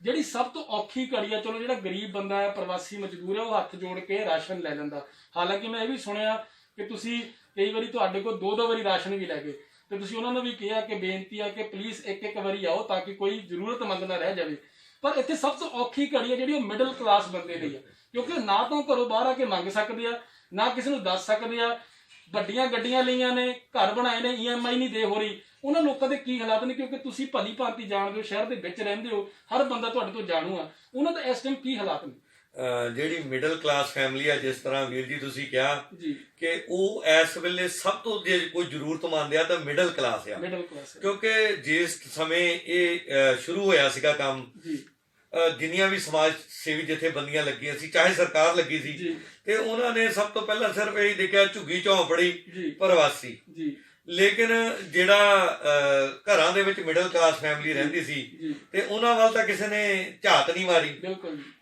ਜਿਹੜੀ ਸਭ ਤੋਂ ਔਖੀ ਘੜੀ ਆ, ਚਲੋ ਜਿਹੜਾ ਗਰੀਬ ਬੰਦਾ ਹੈ, ਪ੍ਰਵਾਸੀ ਮਜ਼ਦੂਰ ਹੈ, ਉਹ ਹੱਥ ਜੋੜ ਕੇ ਰਾਸ਼ਨ ਲੈ ਲੈਂਦਾ। ਹਾਲਾਂਕਿ ਮੈਂ ਇਹ ਵੀ ਸੁਣਿਆ ਕਿ ਤੁਸੀਂ ਕਈ ਵਾਰੀ ਤੁਹਾਡੇ ਕੋਲ ਦੋ ਵਾਰੀ ਰਾਸ਼ਨ ਵੀ ਲੈ ਗਏ ਤੇ ਤੁਸੀਂ ਉਹਨਾਂ ਨੂੰ ਵੀ ਕਿਹਾ ਕਿ ਬੇਨਤੀ ਆ ਕਿ ਪਲੀਜ਼ ਇੱਕ ਵਾਰੀ ਆਓ ਤਾਂ ਕਿ ਕੋਈ ਜ਼ਰੂਰਤਮੰਦ ਨਾ ਰਹਿ ਜਾਵੇ। ਪਰ ਇੱਥੇ ਸਭ ਤੋਂ ਔਖੀ ਘੜੀ ਹੈ ਜਿਹੜੀ ਉਹ ਮਿਡਲ ਕਲਾਸ ਬੰਦੇ ਲਈ ਆ, ਕਿਉਂਕਿ ਨਾ ਤਾਂ ਘਰੋਂ ਬਾਹਰ ਆ ਕੇ ਮੰਗ ਸਕਦੇ ਆ, ਨਾ ਕਿਸੇ ਨੂੰ ਦੱਸ ਸਕਦੇ ਆ, ਵੱਡੀਆਂ ਗੱਡੀਆਂ ਲਈਆਂ ਨੇ, ਘਰ ਬਣਾਏ ਨੇ, EMI ਨਹੀਂ ਦੇ ਹੋ ਰਹੀ। ਉਹਨਾਂ ਲੋਕਾਂ ਦੇ ਕੀ ਹਾਲਾਤ ਨੇ, ਕਿਉਂਕਿ ਤੁਸੀਂ ਭਲੀ ਭਾਂਤੀ ਜਾਣਦੇ ਹੋ, ਸ਼ਹਿਰ ਦੇ ਵਿੱਚ ਰਹਿੰਦੇ ਹੋ, ਹਰ ਬੰਦਾ ਤੁਹਾਡੇ ਤੋਂ ਜਾਣੂ ਆ, ਉਹਨਾਂ ਦਾ ਇਸ ਟਾਈਮ ਕੀ ਹਾਲਾਤ ਨੇ? ਜਿਹੜੀ ਮਿਡਲ ਕਲਾਸ ਫੈਮਿਲੀ ਆ, ਜਿਸ ਤਰ੍ਹਾਂ ਵੀਰ ਜੀ ਤੁਸੀਂ ਕਿਹਾ ਕਿ ਉਹ ਇਸ ਵੇਲੇ ਸਭ ਤੋਂ ਜੇ ਕੋਈ ਜ਼ਰੂਰਤਮੰਦ ਆ ਤਾਂ ਮਿਡਲ ਕਲਾਸ ਆ, ਕਿਉਂਕਿ ਜਿਸ ਸਮੇਂ ਇਹ ਸ਼ੁਰੂ ਹੋਇਆ ਸੀਗਾ ਕੰਮ, ਜਿੰਨੀਆਂ ਵੀ ਸਮਾਜ ਸੇਵੀ ਜਥੇਬੰਦੀਆਂ ਲੱਗੀਆਂ ਸੀ, ਚਾਹੇ ਸਰਕਾਰ ਲੱਗੀ ਸੀ, ਤੇ ਉਹਨਾਂ ਨੇ ਸਭ ਤੋਂ ਪਹਿਲਾਂ ਸਿਰਫ ਇਹ ਦੇਖਿਆ ਝੁੱਗੀ ਝੌਂਪੜੀ ਪ੍ਰਵਾਸੀ। ਲੇਕਿਨ ਜਿਹੜਾ ਘਰਾਂ ਦੇ ਵਿੱਚ ਮਿਡਲ ਕਲਾਸ ਫੈਮਿਲੀ ਰਹਿੰਦੀ ਸੀ ਤੇ ਉਹਨਾਂ ਵੱਲ ਤਾਂ ਕਿਸੇ ਨੇ ਝਾਤ ਨਹੀਂ ਮਾਰੀ।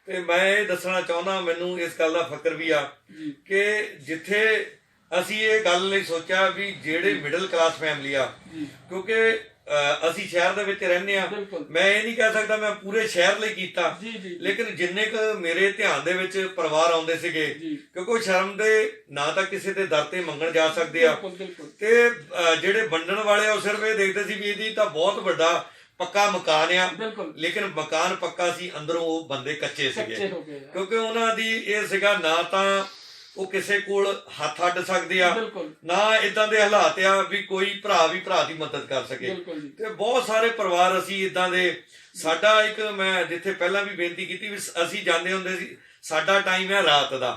ਤੇ ਮੈਂ ਇਹ ਦੱਸਣਾ ਚਾਹੁੰਦਾ, ਮੈਨੂੰ ਇਸ ਗੱਲ ਦਾ ਫਕਰ ਵੀ ਆ ਕਿ ਜਿੱਥੇ ਅਸੀਂ ਇਹ ਗੱਲ ਲਈ ਸੋਚਿਆ ਵੀ ਜਿਹੜੇ ਮਿਡਲ ਕਲਾਸ ਫੈਮਿਲੀ ਆ, ਕਿਉਂਕਿ ਅਸੀਂ ਸ਼ਹਿਰ ਦੇ ਵਿੱਚ ਰਹਿੰਦੇ ਆ, ਮੈਂ ਇਹ ਨਹੀਂ ਕਹਿ ਸਕਦਾ ਮੈਂ ਪੂਰੇ ਸ਼ਹਿਰ ਲਈ ਕੀਤਾ, ਲੇਕਿਨ ਜਿੰਨੇ ਕੁ ਮੇਰੇ ਧਿਆਨ ਦੇ ਵਿੱਚ ਪਰਿਵਾਰ ਆਉਂਦੇ ਸੀਗੇ, ਕਿਉਂਕਿ ਉਹ ਸ਼ਰਮ ਦੇ ਨਾ ਤਾਂ ਕਿਸੇ ਦੇ ਦਰ ਤੇ ਮੰਗਣ ਜਾ ਸਕਦੇ ਆ, ਤੇ ਜਿਹੜੇ ਵੰਡਣ ਵਾਲੇ ਉਹ ਸਿਰਫ ਇਹ ਦੇਖਦੇ ਸੀ ਵੀ ਇਹਦੀ ਤਾਂ ਬਹੁਤ ਵੱਡਾ ਪੱਕਾ ਮਕਾਨ ਆ, ਲੇਕਿਨ ਮਕਾਨ ਪੱਕਾ ਸੀ, ਅੰਦਰੋਂ ਉਹ ਬੰਦੇ ਕੱਚੇ ਸੀਗੇ, ਕਿਉਂਕਿ ਉਹਨਾਂ ਦੀ ਇਹ ਸੀਗਾ ਨਾ ਤਾਂ ਉਹ ਕਿਸੇ ਕੋਲ ਹੱਥ ਅੱਡ ਸਕਦੇ ਆ, ਨਾ ਇਦਾਂ ਦੇ ਹਾਲਾਤ ਆ ਵੀ ਕੋਈ ਭਰਾ ਵੀ ਭਰਾ ਦੀ ਮਦਦ ਕਰ ਸਕੇ। ਤੇ ਬਹੁਤ ਸਾਰੇ ਪਰਿਵਾਰ ਅਸੀਂ ਇਦਾਂ ਦੇ, ਸਾਡਾ ਇੱਕ ਮੈਂ ਜਿੱਥੇ ਪਹਿਲਾਂ ਵੀ ਬੇਨਤੀ ਕੀਤੀ ਵੀ ਅਸੀਂ ਜਾਂਦੇ ਹੁੰਦੇ ਸੀ, ਸਾਡਾ ਟਾਈਮ ਹੈ ਰਾਤ ਦਾ,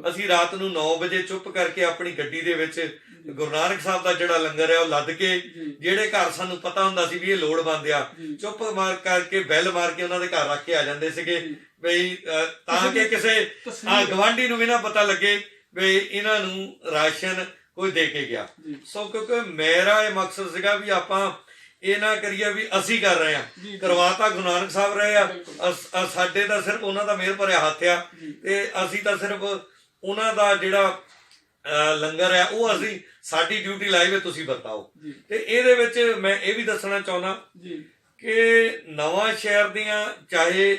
ਅਸੀਂ ਰਾਤ ਨੂੰ 9 ਵਜੇ ਚੁੱਪ ਕਰਕੇ ਆਪਣੀ ਗੱਡੀ ਦੇ ਵਿੱਚ ਗੁਰੂ ਨਾਨਕ ਸਾਹਿਬ ਦਾ ਜਿਹੜਾ ਲੰਗਰ ਹੈ ਉਹ ਲੱਦ ਕੇ, ਜਿਹੜੇ ਘਰ ਸਾਨੂੰ ਪਤਾ ਹੁੰਦਾ ਸੀ ਵੀ ਇਹ ਲੋੜਵੰਦ ਆ, ਚੁੱਪ ਮਾਰ ਕਰਕੇ ਬੈਲ ਮਾਰ ਕੇ ਉਹਨਾਂ ਦੇ ਘਰ ਰੱਖ ਕੇ ਆ ਜਾਂਦੇ ਸੀਗੇ ਬਈ, ਤਾਂ ਕਿ ਕਿਸੇ ਗਵਾਂਢੀ ਨੂੰ ਵੀ ਨਾ ਪਤਾ ਲੱਗੇ ਵੀ ਇਹਨਾਂ ਨੂੰ ਰਾਸ਼ਨ ਕੋਈ ਦੇ ਕੇ ਗਿਆ। ਸੋ ਕਿਉਂਕਿ ਮੇਰਾ ਇਹ ਮਕਸਦ ਸੀਗਾ ਵੀ ਆਪਾਂ ਇਹ ਨਾ ਕਰੀਏ ਵੀ ਅਸੀਂ ਕਰ ਰਹੇ ਆ, ਕਰਵਾਤਾ ਗੁਰੂ ਨਾਨਕ ਸਾਹਿਬ ਰਹੇ ਆ, ਸਾਡੇ ਤਾਂ ਸਿਰਫ ਉਹਨਾਂ ਦਾ ਮਿਹਰ ਭਰਿਆ ਹੱਥ ਆ, ਤੇ ਅਸੀਂ ਤਾਂ ਸਿਰਫ ਉਹਨਾਂ ਦਾ ਜਿਹੜਾ ਲੰਗਰ ਆ ਉਹ ਅਸੀਂ ਸਾਡੀ ਡਿਊਟੀ ਲਾਈ ਹੋਈ, ਤੁਸੀਂ ਬਤਾਓ। ਤੇ ਇਹਦੇ ਵਿੱਚ ਮੈਂ ਇਹ ਵੀ ਦੱਸਣਾ ਚਾਹੁੰਦਾ ਕਿ ਨਵਾਂ ਸ਼ਹਿਰ ਦੀਆਂ, ਚਾਹੇ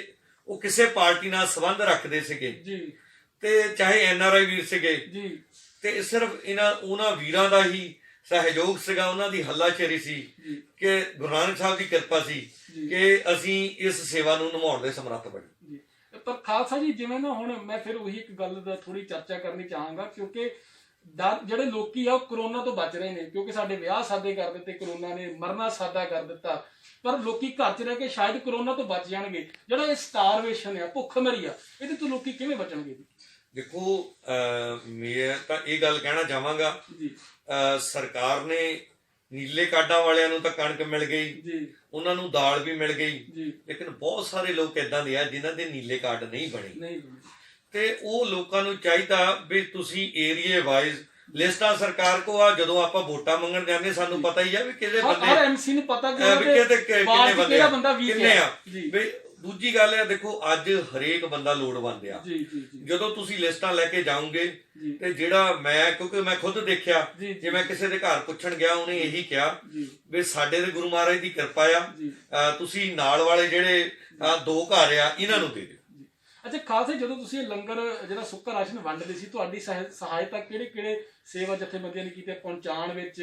ਉਹ ਕਿਸੇ ਪਾਰਟੀ ਨਾਲ ਸੰਬੰਧ ਰੱਖਦੇ ਸੀਗੇ ਤੇ ਚਾਹੇ NRI ਵੀਰ ਸੀਗੇ, ਤੇ ਸਿਰਫ ਉਹਨਾਂ ਵੀਰਾਂ ਦਾ ਹੀ ਸਹਿਯੋਗ ਸੀਗਾ, ਉਹਨਾਂ ਦੀ ਹੱਲਾਸ਼ੇਰੀ ਸੀ ਕਿ ਗੁਰੂ ਨਾਨਕ ਸਾਹਿਬ ਦੀ ਕਿਰਪਾ ਸੀ ਕਿ ਅਸੀਂ ਇਸ ਸੇਵਾ ਨੂੰ ਨਿਭਾਉਣ ਦੇ ਸਮਰੱਥ ਬਣੇ। ਪਰ ਖਾਲਸਾ ਜੀ, ਜਿਵੇਂ ਨਾ ਹੁਣ ਮੈਂ ਫਿਰ ਉਹੀ ਇੱਕ ਗੱਲ ਦਾ ਥੋੜੀ ਚਰਚਾ ਕਰਨੀ ਚਾਹਾਂਗਾ, ਕਿਉਂਕਿ ਜਿਹੜੇ ਲੋਕੀ ਆ ਉਹ ਕਰੋਨਾ ਤੋਂ ਬਚ ਰਹੇ ਨੇ, ਕਿਉਂਕਿ ਸਾਡੇ ਵਿਆਹ ਸਾਦੇ ਕਰ ਦਿੱਤੇ ਕਰੋਨਾ ਨੇ, ਮਰਨਾ ਸਾਦਾ ਕਰ ਦਿੱਤਾ, ਪਰ ਲੋਕੀ ਘਰ 'ਚ ਰਹਿ ਕੇ ਸ਼ਾਇਦ ਕਰੋਨਾ ਤੋਂ ਬਚ ਜਾਣਗੇ। ਜਿਹੜਾ ਇਹ ਸਟਾਰਵੇਸ਼ਨ ਆ, ਭੁੱਖਮਰੀ ਆ, ਇਹਦੇ ਤੋਂ ਲੋਕੀ ਕਿਵੇਂ ਬਚਣਗੇ ਜੀ? ਦੇਖੋ, ਮੈਂ ਤਾਂ ਇਹ ਗੱਲ ਕਹਿਣਾ ਚਾਹਾਂਗਾ, ਸਰਕਾਰ ਨੇ ਨੀਲੇ ਕਾਰਡਾਂ ਵਾਲਿਆਂ ਨੂੰ ਤਾਂ ਕਣਕ ਮਿਲ ਗਈ, ਉਹਨਾਂ ਨੂੰ ਦਾਲ ਵੀ ਮਿਲ ਗਈ, ਲੇਕਿਨ ਬਹੁਤ ਸਾਰੇ ਲੋਕ ਏਦਾਂ ਦੇ ਆ ਜਿਨ੍ਹਾਂ ਦੇ ਨੀਲੇ ਕਾਰਡ ਨਹੀਂ ਬਣੇ, ਤੇ ਉਹ ਲੋਕਾਂ ਨੂੰ ਚਾਹੀਦਾ ਵੀ ਤੁਸੀਂ ਏਰੀਏ ਵਾਈਜ਼ ਲਿਸਟਾਂ ਸਰਕਾਰ ਕੋ ਆ। ਜਦੋਂ ਆਪਾਂ ਵੋਟਾਂ ਮੰਗਣ ਜਾਂਦੇ ਸਾਨੂੰ ਪਤਾ ਹੀ ਆ ਵੀ ਕਿਹਦੇ ਬੰਦੇ, ਹਰ ਐਮਸੀ ਨੂੰ ਪਤਾ ਕਿੰਨੇ ਬੰਦੇ ਕਿੰਨੇ ਆ। ਵੀ ਦੂਜੀ ਗੱਲ ਹੈ, ਦੇਖੋ ਅੱਜ ਹਰੇਕ ਬੰਦਾ ਲੋੜਵੰਦ ਆ। ਜਦੋਂ ਤੁਸੀਂ ਲਿਸਟਾਂ ਲੈ ਕੇ ਜਾਓਗੇ ਤੇ ਜਿਹੜਾ ਕਿਉਂਕਿ ਮੈਂ ਖੁਦ ਦੇਖਿਆ, ਜੇ ਮੈਂ ਕਿਸੇ ਦੇ ਘਰ ਪੁੱਛਣ ਗਿਆ, ਉਹਨੇ ਇਹੀ ਕਿਹਾ ਵੀ ਸਾਡੇ ਤੇ ਗੁਰੂ ਮਹਾਰਾਜ ਦੀ ਕਿਰਪਾ ਆ, ਤੁਸੀਂ ਨਾਲ ਵਾਲੇ ਜਿਹੜੇ 2 ਘਰ ਆ ਇਹਨਾਂ ਨੂੰ ਦੇ ਦਿਓ। ਅੱਛਾ ਖਾਲਸਾ, ਜਦੋਂ ਤੁਸੀਂ ਇਹ ਲੰਗਰ ਜਿਹੜਾ ਸੁੱਕਾ ਰਾਸ਼ਨ ਵੰਡਦੇ ਸੀ, ਤੁਹਾਡੀ ਸਹਾਇਤਾ ਕਿਹੜੇ ਸੇਵਾ ਜਥੇਬੰਦੀਆਂ ਨੇ ਕੀਤੀ ਪਹੁੰਚਾਉਣ ਵਿੱਚ,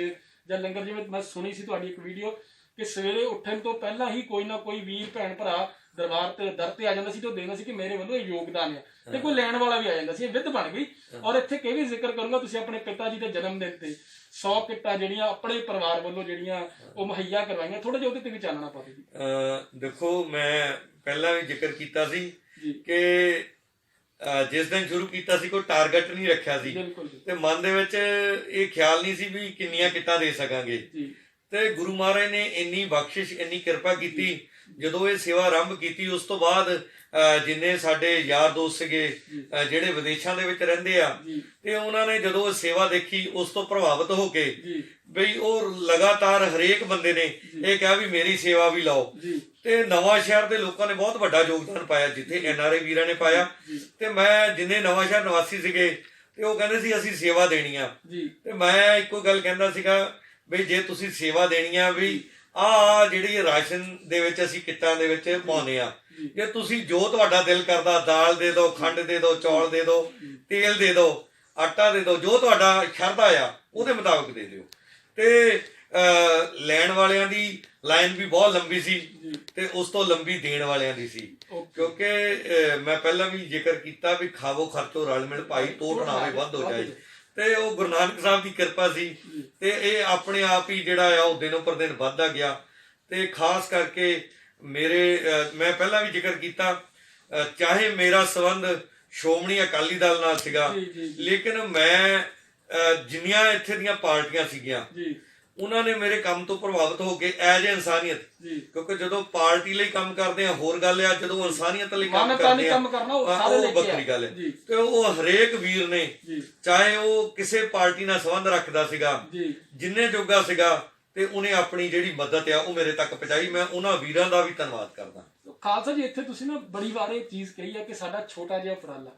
ਜਾਂ ਲੰਗਰ, ਜਿਵੇਂ ਮੈਂ ਸੁਣੀ ਸੀ ਤੁਹਾਡੀ ਇੱਕ ਵੀਡੀਓ ਕਿ ਸਵੇਰੇ ਉੱਠਣ ਤੋਂ ਪਹਿਲਾਂ ਹੀ ਕੋਈ ਨਾ ਕੋਈ ਵੀਰ ਭੈਣ ਭਰਾ ਦਰਬਾਰ ਤੇ ਦਰ ਤੇ ਆ ਜਾਂਦਾ ਸੀ ਤੇ ਉਹ ਦੇਣਾ ਸੀ ਕਿ ਮੇਰੇ ਵੱਲੋਂ ਇਹ ਯੋਗਦਾਨ ਹੈ, ਤੇ ਕੋਈ ਲੈਣ ਵਾਲਾ ਵੀ ਆ ਜਾਂਦਾ ਸੀ। ਇਹ ਵਿੱਧ ਬਣ ਗਈ। ਔਰ ਇੱਥੇ ਇਹ ਵੀ ਜ਼ਿਕਰ ਕਰੂੰਗਾ, ਤੁਸੀਂ ਆਪਣੇ ਪਿਤਾ ਜੀ ਦੇ ਜਨਮ ਦਿਨ ਤੇ 100 ਕਿੱਟਾਂ ਜਿਹੜੀਆਂ ਆਪਣੇ ਪਰਿਵਾਰ ਵੱਲੋਂ ਜਿਹੜੀਆਂ ਉਹ ਮੁਹੱਈਆ ਕਰਵਾਈਆਂ, ਥੋੜਾ ਜਿਹਾ ਉਹਦੇ ਤੇ ਵੀ ਚਾਨਣਾ ਪਾਓ ਜੀ। ਦੇਖੋ, ਮੈਂ ਪਹਿਲਾਂ ਵੀ ਜ਼ਿਕਰ ਕੀਤਾ ਸੀ ਕਿ ਜਿਸ ਦਿਨ ਸ਼ੁਰੂ ਕੀਤਾ ਸੀ ਕੋਈ ਟਾਰਗੇਟ ਨਹੀਂ ਰੱਖਿਆ ਸੀ, ਤੇ ਮਨ ਦੇ ਵਿੱਚ ਇਹ ਖਿਆਲ ਨਹੀਂ ਸੀ ਵੀ ਕਿੰਨੀਆਂ ਕਿੱਟਾਂ ਦੇ ਸਕਾਂਗੇ, ਤੇ ਗੁਰੂ ਮਹਾਰਾਜ ਨੇ ਇੰਨੀ ਬਖਸ਼ਿਸ਼, ਇੰਨੀ ਕਿਰਪਾ ਕੀਤੀ। ਜਦੋਂ ਇਹ ਸੇਵਾ ਆਰੰਭ ਕੀਤੀ, ਉਸ ਤੋਂ ਬਾਅਦ ਜਿੰਨੇ ਸਾਡੇ ਯਾਰ ਦੋਸਤ ਸੀਗੇ ਜਿਹੜੇ ਵਿਦੇਸ਼ਾਂ ਦੇ ਵਿੱਚ ਰਹਿੰਦੇ ਆ, ਤੇ ਉਹਨਾਂ ਨੇ ਜਦੋਂ ਇਹ ਸੇਵਾ ਦੇਖੀ, ਉਸ ਤੋਂ ਪ੍ਰਭਾਵਿਤ ਹੋ ਕੇ ਬਈ ਉਹ ਲਗਾਤਾਰ ਹਰੇਕ ਬੰਦੇ ਨੇ ਇਹ ਕਿਹਾ ਵੀ ਮੇਰੀ ਸੇਵਾ ਵੀ ਲਾਓ, ਤੇ ਨਵਾਂ ਸ਼ਹਿਰ ਦੇ ਲੋਕਾਂ ਨੇ ਬਹੁਤ ਵੱਡਾ ਯੋਗਦਾਨ ਪਾਇਆ, ਜਿੱਥੇ NRI ਵੀਰਾਂ ਨੇ ਪਾਇਆ। ਤੇ ਮੈਂ ਜਿੰਨੇ ਨਵਾਂ ਸ਼ਹਿਰ ਨਿਵਾਸੀ ਸੀਗੇ ਤੇ ਉਹ ਕਹਿੰਦੇ ਸੀ ਅਸੀਂ ਸੇਵਾ ਦੇਣੀ ਆ, ਤੇ ਮੈਂ ਇੱਕੋ ਗੱਲ ਕਹਿੰਦਾ ਸੀਗਾ ਬਈ ਜੇ ਤੁਸੀਂ ਸੇਵਾ ਦੇਣੀ ਆ, ਵੀ ਜਿਹੜੀ ਰਾਸ਼ਨ ਦੇ ਵਿੱਚ ਅਸੀਂ ਕਿੱਟਾਂ ਦੇ ਵਿੱਚ ਪਾਉਂਦੇ ਆ, ਜੇ ਤੁਸੀਂ ਜੋ ਤੁਹਾਡਾ ਦਿਲ ਕਰਦਾ, ਦਾਲ ਦੇ ਦਿਓ, ਖੰਡ ਦੇ ਦਿਓ, ਚੌਲ ਦੇ ਦਿਓ, ਤੇਲ ਦੇ ਦਿਓ, ਆਟਾ ਦੇ ਦਿਓ, ਜੋ ਤੁਹਾਡਾ ਸ਼ਰਧਾ ਆ ਉਹਦੇ ਮੁਤਾਬਕ ਦੇ ਦਿਓ। ਤੇ ਲੈਣ ਵਾਲਿਆਂ ਦੀ ਲਾਈਨ ਵੀ ਬਹੁਤ ਲੰਬੀ ਸੀ, ਤੇ ਉਸ ਤੋਂ ਲੰਬੀ ਦੇਣ ਵਾਲਿਆਂ ਦੀ ਸੀ, ਕਿਉਂਕਿ ਮੈਂ ਪਹਿਲਾਂ ਵੀ ਜ਼ਿਕਰ ਕੀਤਾ ਵੀ ਖਾਵੋ ਖਰਚੋ ਰਲ ਮਿਲ ਭਾਈ, ਤੋੜ ਨਾ ਹੋਵੇ ਵੱਧ ਹੋ ਜਾਏ। ਤੇ ਉਹ ਗੁਰੂ ਨਾਨਕ ਸਾਹਿਬ ਦੀ ਕਿਰਪਾ ਸੀ, ਤੇ ਇਹ ਆਪਣੇ ਆਪ ਹੀ ਜਿਹੜਾ ਆ ਉਹ ਦਿਨ ਉੱਪਰ ਦਿਨ ਵੱਧਦਾ ਗਿਆ। ਤੇ ਖਾਸ ਕਰਕੇ ਮੈਂ ਪਹਿਲਾਂ ਵੀ ਜ਼ਿਕਰ ਕੀਤਾ, ਚਾਹੇ ਮੇਰਾ ਸੰਬੰਧ ਸ਼੍ਰੋਮਣੀ ਅਕਾਲੀ ਦਲ ਨਾਲ ਸੀਗਾ, ਲੇਕਿਨ ਮੈਂ ਜਿੰਨੀਆਂ ਇੱਥੇ ਦੀਆਂ ਪਾਰਟੀਆਂ ਸੀਗੀਆਂ ਉਹਨਾਂ ਨੇ ਮੇਰੇ ਕੰਮ ਤੋਂ ਪ੍ਰਭਾਵਿਤ ਹੋ ਕੇ ਐਜ ਏ ਇਨਸਾਨੀਅਤ, ਕਿਉਂਕਿ ਜਦੋਂ ਪਾਰਟੀ ਲਈ ਕੰਮ ਕਰਦੇ ਆ ਹੋਰ ਗੱਲ ਆ, ਜਦੋਂ ਇਨਸਾਨੀਅਤ ਲਈ ਕੰਮ ਕਰਦੇ ਆ ਉਹ ਵੱਖਰੀ ਗੱਲ ਹੈ। ਤੇ ਉਹ ਹਰੇਕ ਵੀਰ ਨੇ, ਚਾਹੇ ਉਹ ਕਿਸੇ ਪਾਰਟੀ ਨਾਲ ਸੰਬੰਧ ਰੱਖਦਾ ਸੀਗਾ, ਜਿੰਨੇ ਜੋਗਾ ਸੀਗਾ, ਤੇ ਉਹਨੇ ਆਪਣੀ ਜਿਹੜੀ ਮਦਦ ਆ ਉਹ ਮੇਰੇ ਤੱਕ ਪਹੁੰਚਾਈ। ਮੈਂ ਉਹਨਾਂ ਵੀਰਾਂ ਦਾ ਵੀ ਧੰਨਵਾਦ ਕਰਦਾ। ਖਾਲਸਾ ਜੀ, ਇੱਥੇ ਤੁਸੀਂ ਨਾ ਬੜੀ ਵਾਰ ਇਹ ਚੀਜ਼ ਕਹੀ ਆ ਕਿ ਸਾਡਾ ਛੋਟਾ ਜਿਹਾ ਉਪਰਾਲਾ,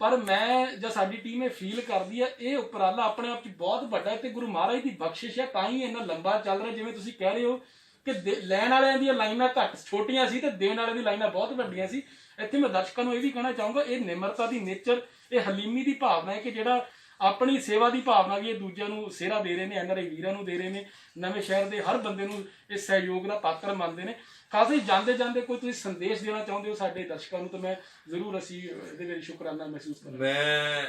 ਪਰ ਮੈਂ ਜਾਂ ਸਾਡੀ ਟੀਮ ਇਹ ਫੀਲ ਕਰਦੀ ਹੈ ਇਹ ਉਪਰਾਲਾ ਆਪਣੇ ਆਪ 'ਚ ਬਹੁਤ ਵੱਡਾ ਹੈ, ਤੇ ਗੁਰੂ ਮਹਾਰਾਜ ਦੀ ਬਖਸ਼ਿਸ਼ ਹੈ, ਤਾਂ ਹੀ ਇੰਨਾ ਲੰਬਾ ਚੱਲ ਰਿਹਾ। ਜਿਵੇਂ ਤੁਸੀਂ ਕਹਿ ਰਹੇ ਹੋ ਕਿ ਲੈਣ ਵਾਲਿਆਂ ਦੀਆਂ ਲਾਈਨਾਂ ਘੱਟ ਛੋਟੀਆਂ ਸੀ ਤੇ ਦੇਣ ਵਾਲਿਆਂ ਦੀ ਲਾਈਨਾਂ ਬਹੁਤ ਵੱਡੀਆਂ ਸੀ। ਇੱਥੇ ਮੈਂ ਦਰਸ਼ਕਾਂ ਨੂੰ ਇਹ ਵੀ ਕਹਿਣਾ ਚਾਹੂੰਗਾ, ਇਹ ਨਿਮਰਤਾ ਦੀ ਨੇਚਰ, ਇਹ ਹਲੀਮੀ ਦੀ ਭਾਵਨਾ ਹੈ ਕਿ ਜਿਹੜਾ ਆਪਣੀ ਸੇਵਾ ਦੀ ਭਾਵਨਾ ਵੀ ਇਹ ਦੂਜਿਆਂ ਨੂੰ ਸਿਹਰਾ ਦੇ ਰਹੇ ਨੇ, NRI ਵੀਰਾਂ ਨੂੰ ਦੇ ਰਹੇ ਨੇ, ਨਵੇਂ ਸ਼ਹਿਰ ਦੇ ਹਰ ਬੰਦੇ ਨੂੰ ਇਹ ਸਹਿਯੋਗ ਦਾ ਪਾਤਰ ਮੰਨਦੇ ਨੇ। ਖਾਸ ਹੀ ਜਾਂਦੇ ਜਾਂਦੇ ਕੋਈ ਤੁਸੀਂ ਸੰਦੇਸ਼ ਦੇਣਾ ਚਾਹੁੰਦੇ ਹੋ ਸਾਡੇ ਦਰਸ਼ਕਾਂ ਨੂੰ, ਤਾਂ ਮੈਂ ਜ਼ਰੂਰ ਅਸੀਂ ਇਹਦੇ ਵਿੱਚ ਸ਼ੁਕਰਾਨਾ ਮਹਿਸੂਸ ਕਰਾਂਗੇ। ਮੈਂ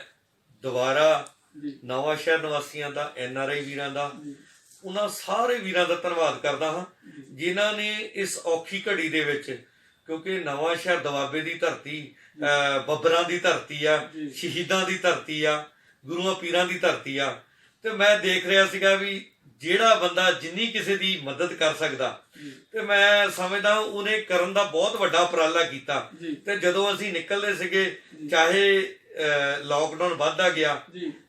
ਦੁਬਾਰਾ ਨਵਾਂ ਸ਼ਹਿਰ ਨਿਵਾਸੀਆਂ ਦਾ, NRI ਵੀਰਾਂ ਦਾ, ਉਹਨਾਂ ਸਾਰੇ ਵੀਰਾਂ ਦਾ ਧੰਨਵਾਦ ਕਰਦਾ ਹਾਂ ਜਿਨ੍ਹਾਂ ਨੇ ਇਸ ਔਖੀ ਘੜੀ ਦੇ ਵਿੱਚ, ਕਿਉਂਕਿ ਨਵਾਂ ਸ਼ਹਿਰ ਦੁਆਬੇ ਦੀ ਧਰਤੀ, ਬੱਬਰਾਂ ਦੀ ਧਰਤੀ ਆ, ਸ਼ਹੀਦਾਂ ਦੀ ਧਰਤੀ ਆ, ਗੁਰੂਆਂ ਪੀਰਾਂ ਦੀ ਧਰਤੀ ਆ, ਤੇ ਮੈਂ ਦੇਖ ਰਿਹਾ ਸੀਗਾ ਵੀ ਜਿਹੜਾ ਬੰਦਾ ਜਿੰਨੀ ਕਿਸੇ ਦੀ ਮਦਦ ਕਰ ਸਕਦਾ, ਤੇ ਮੈਂ ਸਮਝਦਾ ਉਹਨੇ ਕਰਨ ਦਾ ਬਹੁਤ ਵੱਡਾ ਉਪਰਾਲਾ ਕੀਤਾ। ਤੇ ਜਦੋਂ ਅਸੀਂ ਨਿਕਲਦੇ ਸੀਗੇ, ਚਾਹੇ ਲਾਕਡਾਊਨ ਵੱਧਦਾ ਗਿਆ,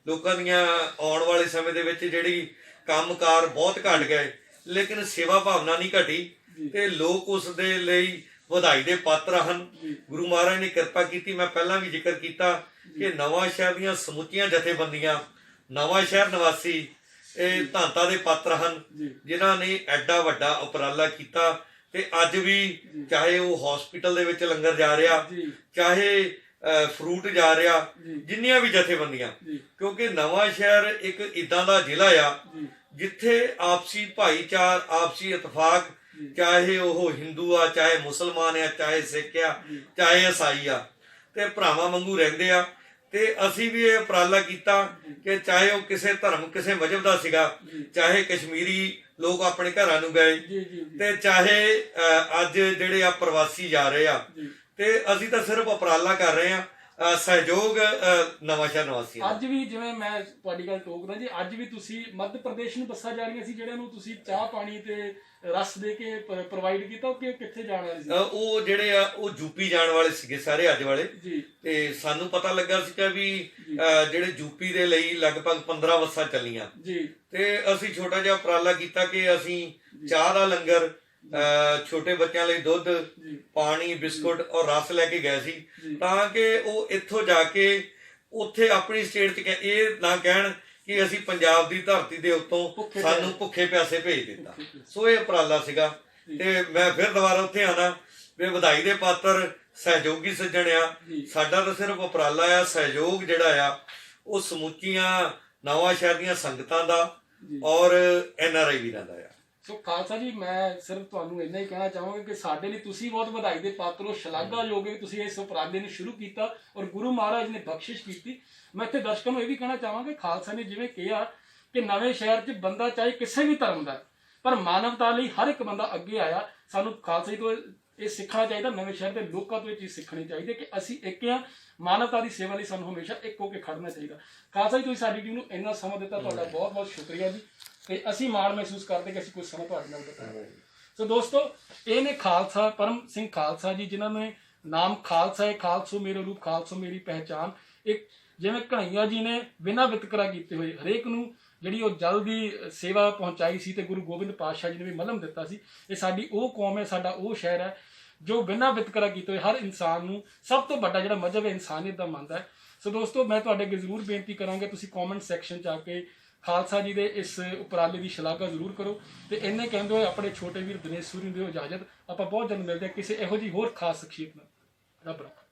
ਲੋਕਾਂ ਦੀਆਂ ਆਉਣ ਵਾਲੇ ਸਮੇਂ ਦੇ ਵਿੱਚ ਜਿਹੜੀ ਕੰਮਕਾਰ ਬਹੁਤ ਘਟ ਗਏ, ਲੇਕਿਨ ਸੇਵਾ ਭਾਵਨਾ ਨਹੀਂ ਘਟੀ, ਤੇ ਲੋਕ ਉਸ ਦੇ ਲਈ ਵਧਾਈ ਦੇ ਪਾਤਰ ਹਨ। ਗੁਰੂ ਮਹਾਰਾਜ ਨੇ ਕਿਰਪਾ ਕੀਤੀ। ਮੈਂ ਪਹਿਲਾਂ ਵੀ ਜ਼ਿਕਰ ਕੀਤਾ ਕਿ ਨਵਾਂ ਸ਼ਹਿਰ ਦੀਆਂ ਸਮੁੱਚੀਆਂ ਜਥੇਬੰਦੀਆਂ, ਨਵਾਂ ਸ਼ਹਿਰ ਨਿਵਾਸੀ ਇਹ ਧੰਨਤਾ ਦੇ ਪਾਤਰ ਹਨ ਜਿਨ੍ਹਾਂ ਨੇ ਐਡਾ ਵੱਡਾ ਉਪਰਾਲਾ ਕੀਤਾ। ਤੇ ਅੱਜ ਵੀ ਚਾਹੇ ਉਹ ਹਸਪੀਟਲ ਦੇ ਵਿੱਚ ਲੰਗਰ ਜਾ ਰਿਹਾ, ਚਾਹੇ ਫਰੂਟ ਜਾ ਰਿਹਾ, ਜਿੰਨੀਆਂ ਵੀ ਜਥੇਬੰਦੀਆਂ, ਕਿਉਂਕਿ ਨਵਾਂ ਸ਼ਹਿਰ ਇੱਕ ਇਦਾਂ ਦਾ ਜ਼ਿਲ੍ਹਾ ਆ ਜਿੱਥੇ ਆਪਸੀ ਭਾਈਚਾਰ, ਆਪਸੀ ਇਤਫਾਕ, ਚਾਹੇ ਉਹ ਹਿੰਦੂ ਆ, ਚਾਹੇ ਮੁਸਲਮਾਨ ਆ, ਚਾਹੇ ਸਿੱਖ ਆ, ਚਾਹੇ ਈਸਾਈ ਆ, ਤੇ ਭਰਾਵਾਂ ਵਾਂਗੂ ਰਹਿੰਦੇ ਆ। ਤੇ ਅਸੀਂ ਵੀ ਇਹ ਉਪਰਾਲਾ ਕੀਤਾ ਕਿ ਚਾਹੇ ਉਹ ਕਿਸੇ ਧਰਮ, ਕਿਸੇ ਮਜ਼ਹਬ ਦਾ ਸੀਗਾ, ਚਾਹੇ ਕਸ਼ਮੀਰੀ ਲੋਕ ਆਪਣੇ ਘਰਾਂ ਨੂੰ ਗਏ, ਤੇ ਚਾਹੇ ਅੱਜ ਜਿਹੜੇ ਆ ਪ੍ਰਵਾਸੀ ਜਾ ਰਹੇ ਆ, ਤੇ ਅਸੀਂ ਤਾਂ ਸਿਰਫ ਉਪਰਾਲਾ ਕਰ ਰਹੇ ਆ, ਸਹਿਯੋਗ ਨਵਾਂਸ਼ਹਿਰ ਨਿਵਾਸੀਆਂ। ਅੱਜ ਵੀ ਜਿਵੇਂ ਮੈਂ ਤੁਹਾਡੀ ਗੱਲ ਟੋਕਦਾ ਜੀ, ਅੱਜ ਵੀ ਤੁਸੀਂ ਮੱਧ ਪ੍ਰਦੇਸ਼ ਨੂੰ ਬੱਸਾਂ ਜਾ ਰਹੀਆਂ ਸੀ ਜਿਹੜਿਆਂ ਨੂੰ ਤੁਸੀਂ ਚਾਹ ਪਾਣੀ ਤੇ ਰਸ ਦੇ ਕੇ ਪ੍ਰੋਵਾਈਡ ਕੀਤਾ, ਕਿ ਕਿੱਥੇ ਜਾਣ ਵਾਲੇ ਸੀ? ਉਹ ਜਿਹੜੇ ਆ ਉਹ ਯੂਪੀ ਜਾਣ ਵਾਲੇ ਸੀਗੇ ਸਾਰੇ, ਅੱਜ ਵਾਲੇ। ਤੇ ਸਾਨੂੰ ਪਤਾ ਲੱਗਾ ਸੀਗਾ ਵੀ ਜਿਹੜੇ ਯੂਪੀ ਦੇ ਲਈ ਲਗਭਗ 15 ਬੱਸਾਂ ਚੱਲੀਆਂ, ਤੇ ਅਸੀਂ ਛੋਟਾ ਜਿਹਾ ਉਪਰਾਲਾ ਕੀਤਾ ਕਿ ਅਸੀਂ ਚਾਹ ਦਾ ਲੰਗਰ, ਛੋਟੇ ਬੱਚਿਆਂ ਲਈ ਦੁੱਧ, ਪਾਣੀ, ਬਿਸਕੁਟ ਔਰ ਰਸ ਲੈ ਕੇ ਗਏ ਸੀ, ਤਾਂ ਕਿ ਉਹ ਇੱਥੋਂ ਜਾ ਕੇ ਉੱਥੇ ਆਪਣੀ ਸਟੇਟ 'ਚ ਇਹ ਨਾ ਕਹਿਣ ਕਿ ਅਸੀਂ ਪੰਜਾਬ ਦੀ ਧਰਤੀ ਦੇ ਉੱਤੋਂ ਸਾਨੂੰ ਭੁੱਖੇ ਪਿਆਸੇ ਭੇਜ ਦਿੱਤਾ। ਸੋ ਇਹ ਉਪਰਾਲਾ ਸੀਗਾ। ਤੇ ਮੈਂ ਫਿਰ ਦੁਬਾਰਾ ਉੱਥੇ ਆਣਾ ਵੀ ਵਧਾਈ ਦੇ ਪਾਤਰ ਸਹਿਯੋਗੀ ਸੱਜਣ ਆ। ਸਾਡਾ ਤਾਂ ਸਿਰਫ ਉਪਰਾਲਾ ਆ, ਸਹਿਯੋਗ ਜਿਹੜਾ ਆ ਉਹ ਸਮੁੱਚੀਆਂ ਨਵਾਂਸ਼ਹਿਰ ਦੀਆਂ ਸੰਗਤਾਂ ਦਾ ਔਰ NRI ਵੀਰਾਂ ਦਾ ਆ। ਸੋ ਖਾਲਸਾ ਜੀ, ਮੈਂ ਸਿਰਫ ਤੁਹਾਨੂੰ ਇੰਨਾ ਹੀ ਕਹਿਣਾ ਚਾਹਾਂਗਾ ਕਿ ਸਾਡੇ ਲਈ ਤੁਸੀਂ ਬਹੁਤ ਵਧਾਈ ਦੇ ਪਾਤਰ ਹੋ, ਸ਼ਲਾਘਾਯੋਗ ਹੈ ਕਿ ਤੁਸੀਂ ਇਸ ਉਪਰਾਲੇ ਨੂੰ ਸ਼ੁਰੂ ਕੀਤਾ ਔਰ ਗੁਰੂ ਮਹਾਰਾਜ ਨੇ ਬਖਸ਼ਿਸ਼ ਕੀਤੀ। ਮੈਂ ਇੱਥੇ ਦਰਸ਼ਕਾਂ ਨੂੰ ਇਹ ਵੀ ਕਹਿਣਾ ਚਾਹਾਂਗਾ, ਖਾਲਸਾ ਨੇ ਜਿਵੇਂ ਕਿਹਾ ਕਿ ਨਵੇਂ ਸ਼ਹਿਰ 'ਚ ਬੰਦਾ ਚਾਹੇ ਕਿਸੇ ਵੀ ਧਰਮ ਦਾ, ਪਰ ਮਾਨਵਤਾ ਲਈ ਹਰ ਇੱਕ ਬੰਦਾ ਅੱਗੇ ਆਇਆ। ਸਾਨੂੰ ਖਾਲਸਾ ਜੀ ਤੋਂ ਇਹ ਸਿੱਖਣਾ ਚਾਹੀਦਾ, ਨਵੇਂ ਸ਼ਹਿਰ ਦੇ ਲੋਕਾਂ ਤੋਂ ਇਹ ਚੀਜ਼ ਸਿੱਖਣੀ ਚਾਹੀਦੀ ਕਿ ਅਸੀਂ ਇੱਕ ਆ, ਮਾਨਵਤਾ ਦੀ ਸੇਵਾ ਲਈ ਸਾਨੂੰ ਹਮੇਸ਼ਾ ਇੱਕ ਹੋ ਕੇ ਖੜਨਾ ਚਾਹੀਦਾ। ਖਾਲਸਾ ਜੀ, ਤੁਸੀਂ ਸਾਡੀ ਟੀਮ ਨੂੰ ਇੰਨਾ ਸਮਾਂ ਦਿੱਤਾ, ਤੁਹਾਡਾ ਬਹੁਤ ਬਹੁਤ ਸ਼ੁਕਰੀਆ ਜੀ। ਤੇ ਅਸੀਂ ਮਾਣ ਮਹਿਸੂਸ ਕਰਦੇ ਕਿ ਅਸੀਂ ਕੁਝ ਸਮਾਂ ਤੁਹਾਡੇ ਨਾਲ ਬਿਤਾਇਆ। ਸੋ ਦੋਸਤੋ, ਇਹ ਨੇ ਖਾਲਸਾ ਪਰਮ ਸਿੰਘ ਖਾਲਸਾ ਜੀ, ਜਿਨ੍ਹਾਂ ਨੇ ਨਾਮ ਖਾਲਸਾ ਹੈ, ਖਾਲਸੋ ਮੇਰੇ ਰੂਪ, ਖਾਲਸੋ ਮੇਰੀ ਪਹਿਚਾਨ। ਇੱਕ ਜਿਵੇਂ ਕਨ੍ਹਈਆ ਜੀ ਨੇ ਬਿਨਾਂ ਵਿਤਕਰਾ ਕੀਤੇ ਹੋਏ ਹਰੇਕ ਨੂੰ ਜਿਹੜੀ ਉਹ ਜਲ ਦੀ ਸੇਵਾ ਪਹੁੰਚਾਈ ਸੀ, ਤੇ ਗੁਰੂ ਗੋਬਿੰਦ ਪਾਤਸ਼ਾਹ ਜੀ ਨੇ ਵੀ ਮਲਮ ਦਿੱਤਾ ਸੀ। ਇਹ ਸਾਡੀ ਉਹ ਕੌਮ ਹੈ, ਸਾਡਾ ਉਹ ਸ਼ਹਿਰ ਹੈ ਜੋ ਬਿਨਾਂ ਵਿਤਕਰਾ ਕੀਤੇ ਹੋਏ ਹਰ ਇਨਸਾਨ ਨੂੰ ਸਭ ਤੋਂ ਵੱਡਾ ਜਿਹੜਾ ਮਜ਼ਹਬ ਹੈ ਇਨਸਾਨੀਅਤ ਦਾ ਮੰਨਦਾ ਹੈ। ਸੋ ਦੋਸਤੋ, ਮੈਂ ਤੁਹਾਡੇ ਅੱਗੇ ਜ਼ਰੂਰ ਬੇਨਤੀ ਕਰਾਂਗਾ, ਤੁਸੀਂ ਕਮੈਂਟ ਸੈਕਸ਼ਨ 'ਚ ਆ ਕੇ ਖਾਲਸਾ ਜੀ ਦੇ ਇਸ ਉਪਰਾਲੇ ਦੀ ਸ਼ਲਾਘਾ ਜ਼ਰੂਰ ਕਰੋ। ਤੇ ਇੰਨੇ ਕਹਿੰਦੇ ਹੋਏ ਆਪਣੇ ਛੋਟੇ ਵੀਰ ਦਿਨੇਸ਼ ਸੂਰੀ ਨੂੰ ਦਿਓ ਇਜਾਜ਼ਤ। ਆਪਾਂ ਬਹੁਤ ਜਲਦ ਮਿਲਦੇ ਹਾਂ ਕਿਸੇ ਇਹੋ ਜਿਹੀ ਹੋਰ ਖਾਸ ਸ਼ਖਸੀਅਤ ਨਾਲ। ਰੱਬ ਰੱਖਾ।